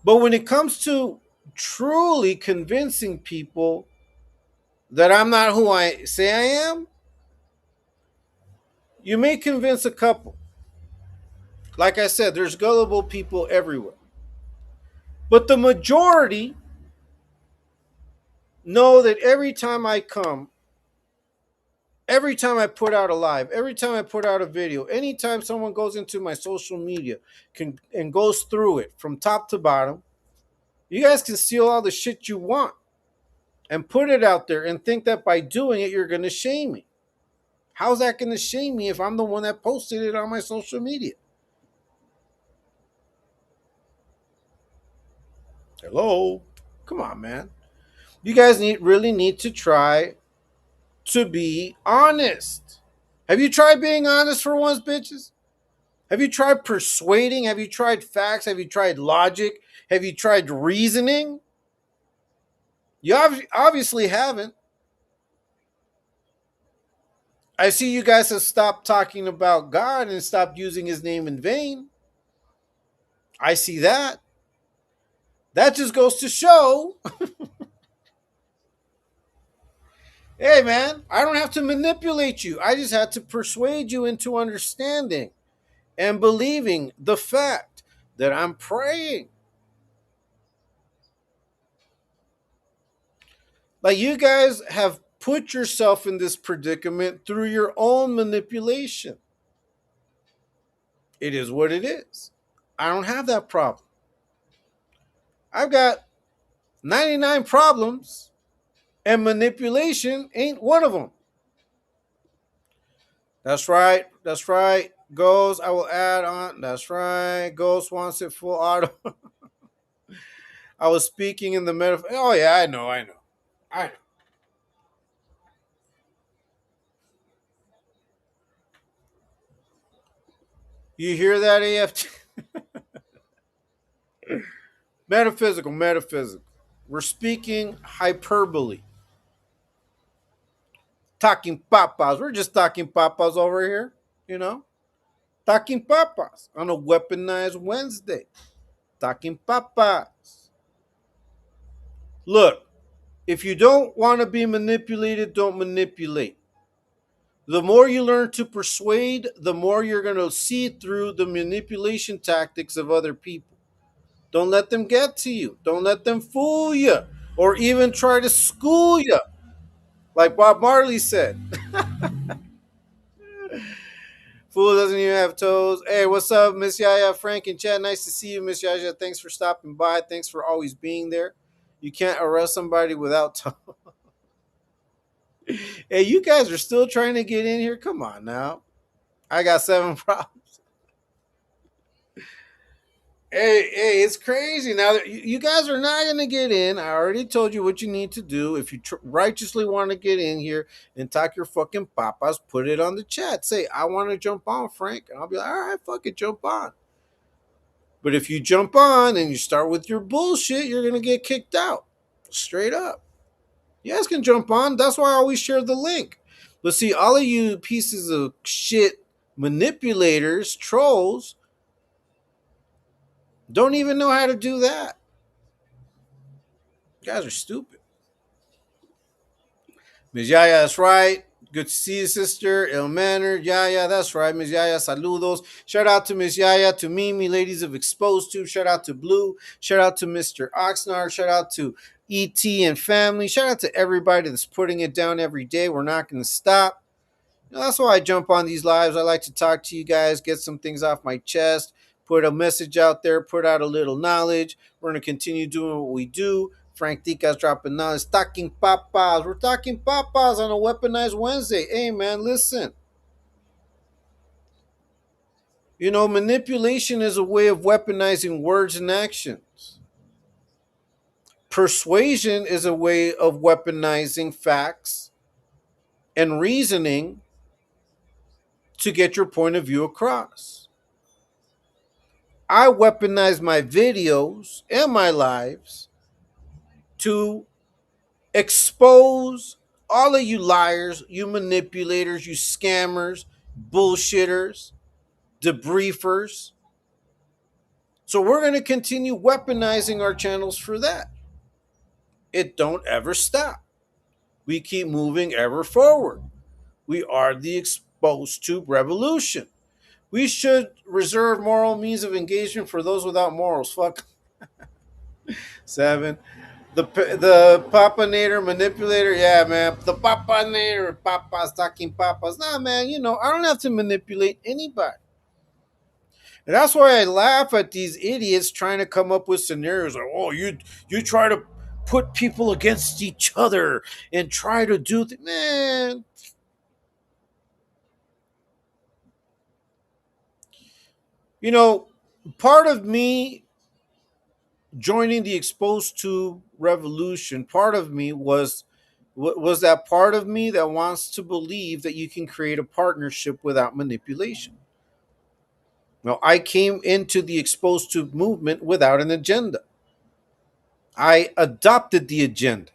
[SPEAKER 1] But when it comes to truly convincing people that I'm not who I say I am, you may convince a couple. Like I said, there's gullible people everywhere. But the majority know that every time I put out a live, every time I put out a video, anytime someone goes into my social media and goes through it from top to bottom, you guys can steal all the shit you want and put it out there and think that by doing it, you're going to shame me. How's that going to shame me if I'm the one that posted it on my social media? Hello? Come on, man. You guys really need to try to be honest. Have you tried being honest for once, bitches? Have you tried persuading? Have you tried facts? Have you tried logic? Have you tried reasoning? You obviously haven't. I see you guys have stopped talking about God and stopped using his name in vain. I see that. That just goes to show hey, man, I don't have to manipulate you. I just have to persuade you into understanding and believing the fact that I'm praying. Like, you guys have put yourself in this predicament through your own manipulation. It is what it is. I don't have that problem. I've got 99 problems, and manipulation ain't one of them. That's right. That's right. Ghost, I will add on. That's right. Ghost wants it full auto. I was speaking in the metaphor. Oh, yeah, I know. I know. You hear that, AFT? Metaphysical. We're speaking hyperbole. Talking papas. We're just talking papas over here, you know? Talking papas on a weaponized Wednesday. Talking papas. Look, if you don't want to be manipulated, don't manipulate. The more you learn to persuade, the more you're going to see through the manipulation tactics of other people. Don't let them get to you. Don't let them fool you or even try to school you. Like Bob Marley said, fool doesn't even have toes. Hey, what's up, Miss Yaya, Frank, and Chad? Nice to see you, Miss Yaya. Thanks for stopping by. Thanks for always being there. You can't arrest somebody without toes. Hey, you guys are still trying to get in here? Come on now. I got seven problems. Hey, it's crazy. Now, you guys are not going to get in. I already told you what you need to do. If you righteously want to get in here and talk your fucking papas, put it on the chat. Say, I want to jump on, Frank. And I'll be like, all right, fuck it, jump on. But if you jump on and you start with your bullshit, you're going to get kicked out. Straight up. You guys can jump on. That's why I always share the link. But see, all of you pieces of shit manipulators, trolls, don't even know how to do that. You guys are stupid. Ms. Yaya, that's right. Good to see you, sister. Ill mannered. Yaya, that's right. Ms. Yaya, saludos. Shout out to Ms. Yaya, to Mimi, ladies of Exposed to. Shout out to Blue. Shout out to Mr. Oxnard. Shout out to ET and family. Shout out to everybody that's putting it down every day. We're not going to stop. That's why I jump on these lives. I like to talk to you guys, get some things off my chest, put a message out there, put out a little knowledge. We're going to continue doing what we do. Frank Tica's dropping knowledge. Talking papas. We're talking papas on a Weaponized Wednesday. Hey, man, listen. Manipulation is a way of weaponizing words and actions. Persuasion is a way of weaponizing facts and reasoning to get your point of view across. I weaponize my videos and my lives to expose all of you liars, you manipulators, you scammers, bullshitters, debriefers. So we're going to continue weaponizing our channels for that. It don't ever stop. We keep moving ever forward. We are the exposed to revolution. We should reserve moral means of engagement for those without morals. Fuck. 7. The Papa Nader manipulator, yeah, man. The Papa Nader, Papas talking Papas. Nah, man, I don't have to manipulate anybody. And that's why I laugh at these idiots trying to come up with scenarios like, oh, you try to put people against each other and try to do man. Part of me joining the exposed to revolution, part of me was that part of me that wants to believe that you can create a partnership without manipulation. Now, I came into the exposed to movement without an agenda. I adopted the agenda.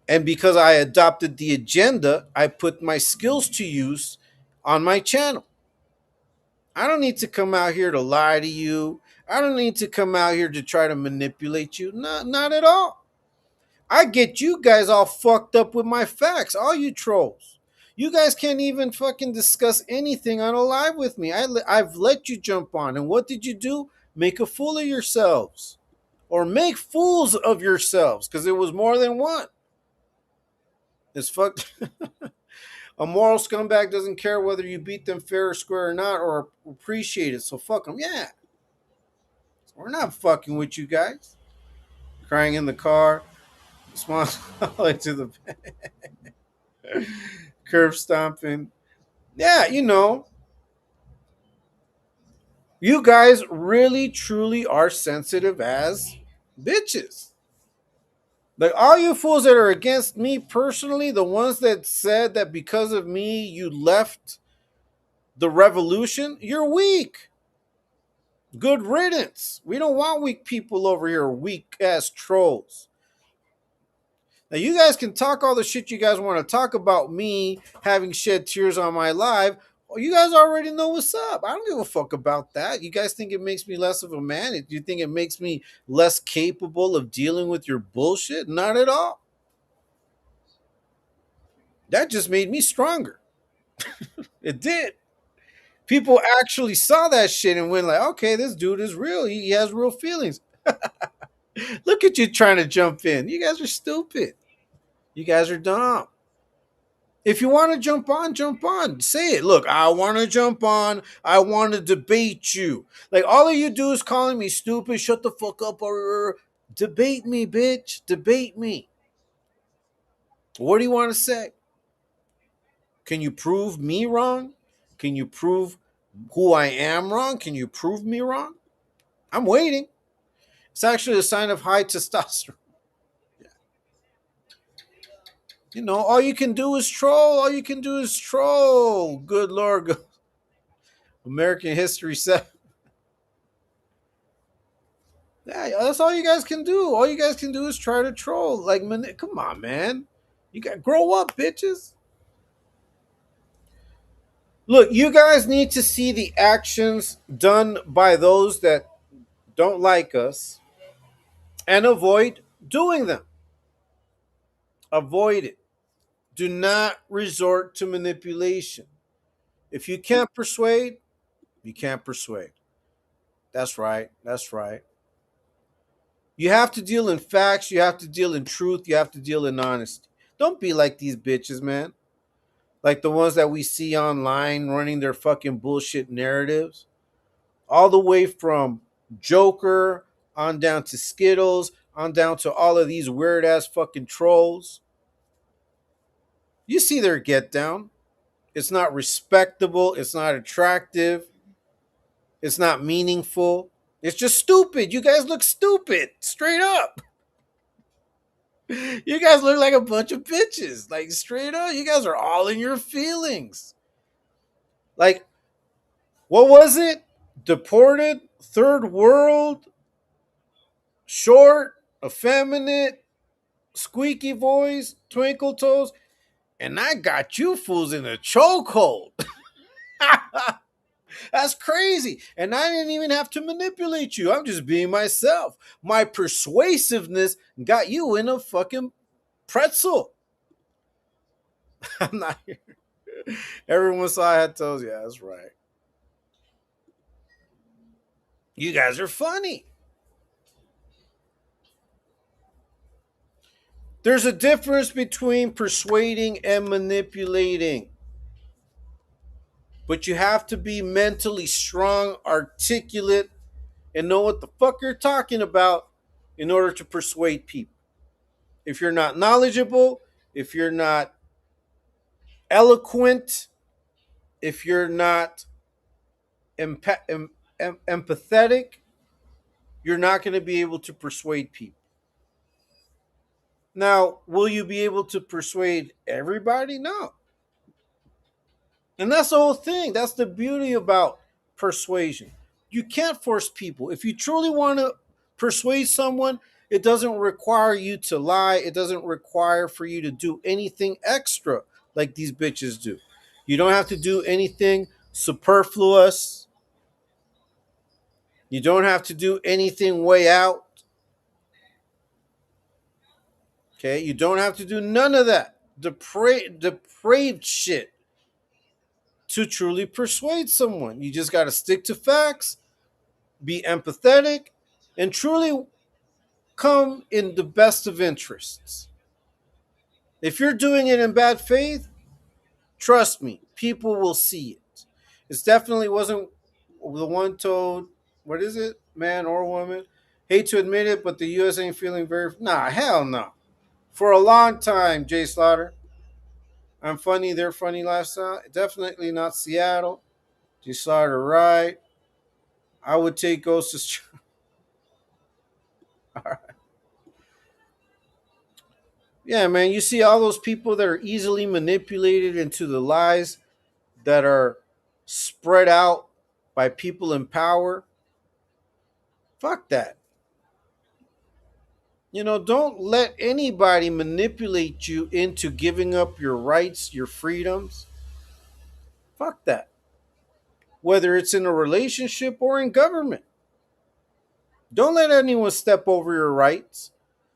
[SPEAKER 1] And because I adopted the agenda, I put my skills to use on my channel. I don't need to come out here to lie to you. I don't need to come out here to try to manipulate you. Not at all. I get you guys all fucked up with my facts, all you trolls. You guys can't even fucking discuss anything on a live with me. I've let you jump on. And what did you do? Make a fool of yourselves. Or make fools of yourselves, because it was more than one. It's fucked. A moral scumbag doesn't care whether you beat them fair or square or not, or appreciate it. So fuck them. Yeah. We're not fucking with you guys. Crying in the car. Small to the curb stomping. Yeah, you guys really truly are sensitive as bitches. Like all you fools that are against me personally, the ones that said that because of me you left the revolution, you're weak. Good riddance. We don't want weak people over here, weak ass trolls. Now, you guys can talk all the shit you guys want to talk about me having shed tears on my live. Well, you guys already know what's up. I don't give a fuck about that. You guys think it makes me less of a man? Do you think it makes me less capable of dealing with your bullshit? Not at all. That just made me stronger. It did. People actually saw that shit and went like, okay, this dude is real. He has real feelings. Look at you trying to jump in. You guys are stupid. You guys are dumb. If you want to jump on, jump on. Say it. Look, I want to jump on. I want to debate you. Like all of you do is calling me stupid. Shut the fuck up. Or debate me, bitch. Debate me. What do you want to say? Can you prove me wrong? Can you prove who I am wrong? Can you prove me wrong? I'm waiting. It's actually a sign of high testosterone. You know, all you can do is troll. All you can do is troll. Good Lord. American History 7. Yeah, that's all you guys can do. All you guys can do is try to troll. Like, come on, man. You got to grow up, bitches. Look, you guys need to see the actions done by those that don't like us and avoid doing them. Avoid it. Do not resort to manipulation. If you can't persuade, you can't persuade. That's right. That's right. You have to deal in facts. You have to deal in truth. You have to deal in honesty. Don't be like these bitches, man. Like the ones that we see online running their fucking bullshit narratives. All the way from Joker on down to Skittles, on down to all of these weird ass fucking trolls. You see their get down. It's not respectable. It's not attractive. It's not meaningful. It's just stupid. You guys look stupid. Straight up. You guys look like a bunch of bitches. Like, straight up. You guys are all in your feelings. Like, what was it? Deported, third world, short, effeminate, squeaky voice, twinkle toes. And I got you fools in a chokehold. That's crazy. And I didn't even have to manipulate you. I'm just being myself. My persuasiveness got you in a fucking pretzel. I'm not here. Everyone saw I had toes. Yeah, that's right. You guys are funny. There's a difference between persuading and manipulating. But you have to be mentally strong, articulate, and know what the fuck you're talking about in order to persuade people. If you're not knowledgeable, if you're not eloquent, if you're not empathetic, you're not going to be able to persuade people. Now, will you be able to persuade everybody? No. And that's the whole thing. That's the beauty about persuasion. You can't force people. If you truly want to persuade someone, it doesn't require you to lie. It doesn't require for you to do anything extra like these bitches do. You don't have to do anything superfluous. You don't have to do anything way out. Okay? You don't have to do none of that depraved shit to truly persuade someone. You just got to stick to facts, be empathetic, and truly come in the best of interests. If you're doing it in bad faith, trust me, people will see it. It definitely wasn't the one told, what is it, man or woman? Hate to admit it, but the U.S. ain't feeling very. Nah, hell no. For a long time, Jay Slaughter. I'm funny, they're funny lifestyle. Definitely not Seattle. Jay Slaughter, right. I would take Ghost as. Yeah, man, you see all those people that are easily manipulated into the lies that are spread out by people in power. Fuck that. You know, don't let anybody manipulate you into giving up your rights, your freedoms. Fuck that. Whether it's in a relationship or in government. Don't let anyone step over your rights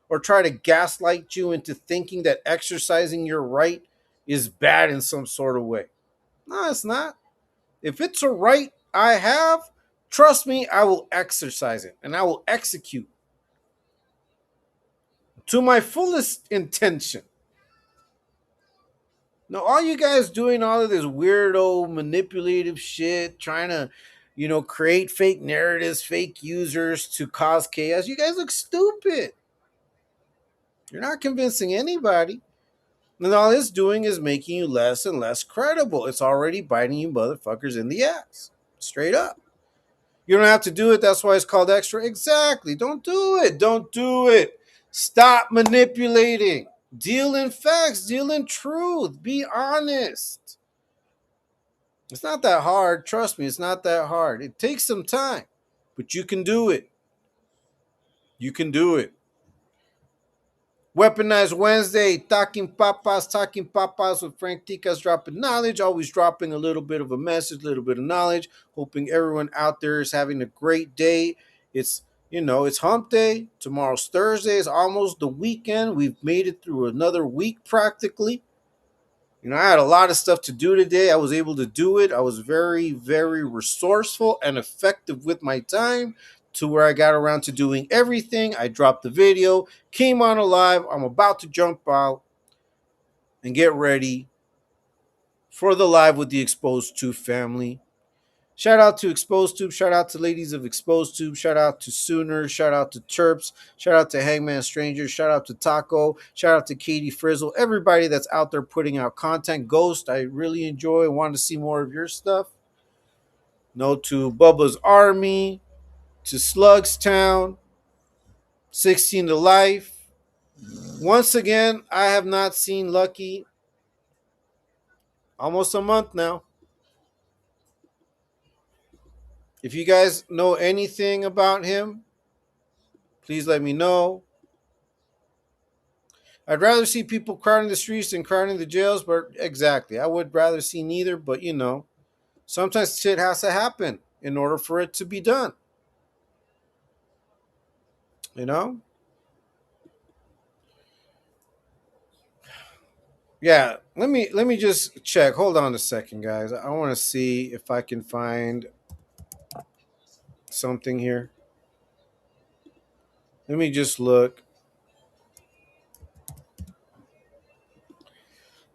[SPEAKER 1] or try to gaslight you into thinking that exercising your right is bad in some sort of way. No, it's not. If it's a right I have, trust me, I will exercise it and I will execute to my fullest intention. Now, all you guys doing all of this weirdo manipulative shit, trying to, create fake narratives, fake users to cause chaos, you guys look stupid. You're not convincing anybody. And all it's doing is making you less and less credible. It's already biting you motherfuckers in the ass. Straight up. You don't have to do it. That's why it's called extra. Exactly. Don't do it. Don't do it. Stop manipulating. Deal in facts. Deal in truth. Be honest. It's not that hard. Trust me, it's not that hard. It takes some time, but you can do it. You can do it. Weaponized Wednesday, Talking Papas with Frank Ticas dropping knowledge, always dropping a little bit of a message, a little bit of knowledge. Hoping everyone out there is having a great day. It's hump day. Tomorrow's Thursday. It's almost the weekend. We've made it through another week practically. I had a lot of stuff to do today. I was able to do it. I was very, very resourceful and effective with my time to where I got around to doing everything. I dropped the video, came on alive. I'm about to jump out and get ready for the live with the Exposed Tube family. Shout out to Exposed Tube. Shout out to ladies of Exposed Tube. Shout out to Sooner. Shout out to Terps. Shout out to Hangman Stranger. Shout out to Taco. Shout out to Katie Frizzle. Everybody that's out there putting out content. Ghost, I really enjoy. Want to see more of your stuff. No, to Bubba's Army. To Slugs Town. 16 to Life. Once again, I have not seen Lucky almost a month now. If you guys know anything about him, please let me know. I'd rather see people crowding the streets than crowding the jails, but exactly. I would rather see neither, but sometimes shit has to happen in order for it to be done. You know? Yeah, let me just check. Hold on a second, guys. I want to see if I can find something here. Let me just look.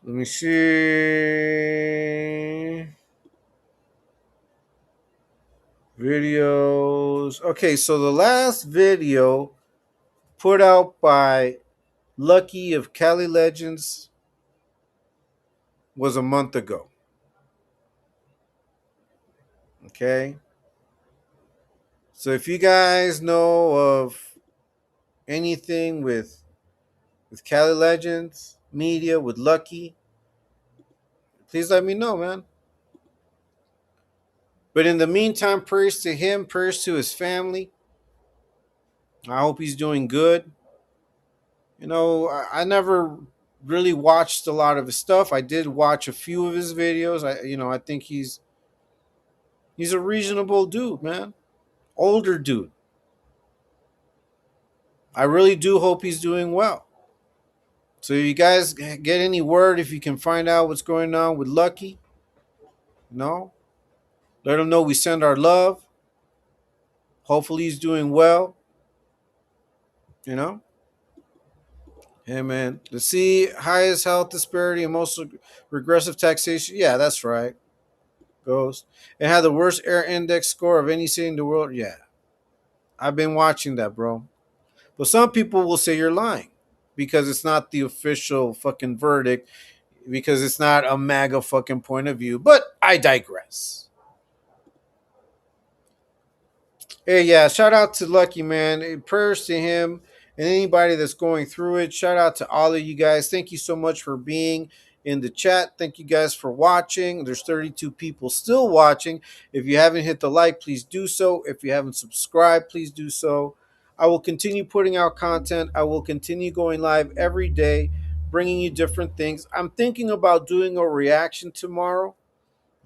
[SPEAKER 1] Let me see. Videos. Okay, so the last video put out by Lucky of Cali Legends was a month ago. Okay. So if you guys know of anything with Cali Legends Media, with Lucky, please let me know, man. But in the meantime, prayers to him, prayers to his family. I hope he's doing good. I never really watched a lot of his stuff. I did watch a few of his videos. I think he's a reasonable dude, man. Older dude. I really do hope he's doing well. So if you guys get any word, if you can find out what's going on with Lucky, let him know we send our love. Hopefully he's doing well. You know? Hey man. To see highest health disparity and most regressive taxation. Yeah, that's right. Ghost. It had the worst air index score of any city in the world. Yeah. I've been watching that, bro. But some people will say you're lying because it's not the official fucking verdict, because it's not a MAGA fucking point of view. But I digress. Hey, yeah, shout out to Lucky, man. Prayers to him and anybody that's going through it. Shout out to all of you guys. Thank you so much for being in the chat. Thank you guys for watching. There's 32 people still watching. If you haven't hit the like, please do so. If you haven't subscribed, please do so. I will continue putting out content. I will continue going live every day, bringing you different things. I'm thinking about doing a reaction tomorrow.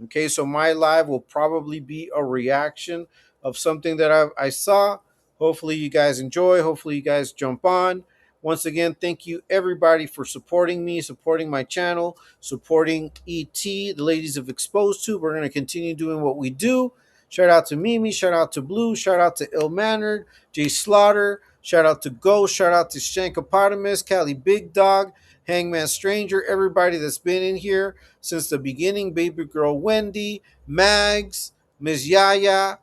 [SPEAKER 1] Okay, so my live will probably be a reaction of something that I saw. Hopefully, you guys enjoy. Hopefully, you guys jump on. Once again, thank you everybody for supporting me, supporting my channel, supporting ET, the ladies of Exposed to. We're going to continue doing what we do. Shout out to Mimi, shout out to Blue, shout out to Ill Mannered, Jay Slaughter, shout out to Ghost, shout out to Shankopotamus, Cali Big Dog, Hangman Stranger, everybody that's been in here since the beginning, Baby Girl Wendy, Mags, Ms. Yaya,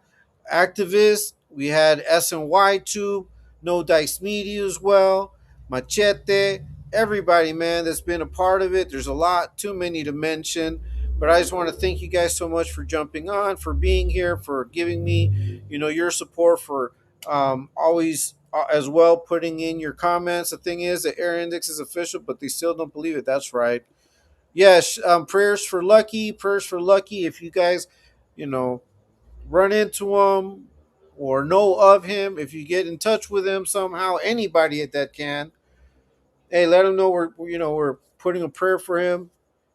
[SPEAKER 1] Activist. We had SNY Tube, No Dice Media as well, Machete, everybody, man, that's been a part of it. There's a lot, too many to mention. But I just want to thank you guys so much for jumping on, for being here, for giving me, your support, for always as well putting in your comments. The thing is, the Air Index is official, but they still don't believe it. That's right. Yes, prayers for Lucky, prayers for Lucky. If you guys, you know, run into him or know of him, if you get in touch with him somehow, anybody that can, hey, let him know we're putting a prayer for him,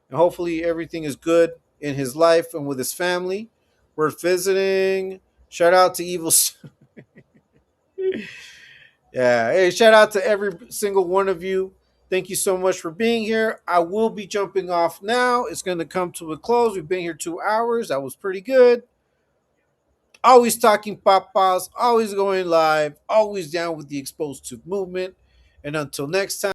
[SPEAKER 1] and hopefully everything is good in his life and with his family. We're visiting. Shout out to Evil. Yeah. Hey, shout out to every single one of you. Thank you so much for being here. I will be jumping off now. It's going to come to a close. We've been here 2 hours. That was pretty good. Always talking papas, always going live, always down with the exposed to movement. And until next time.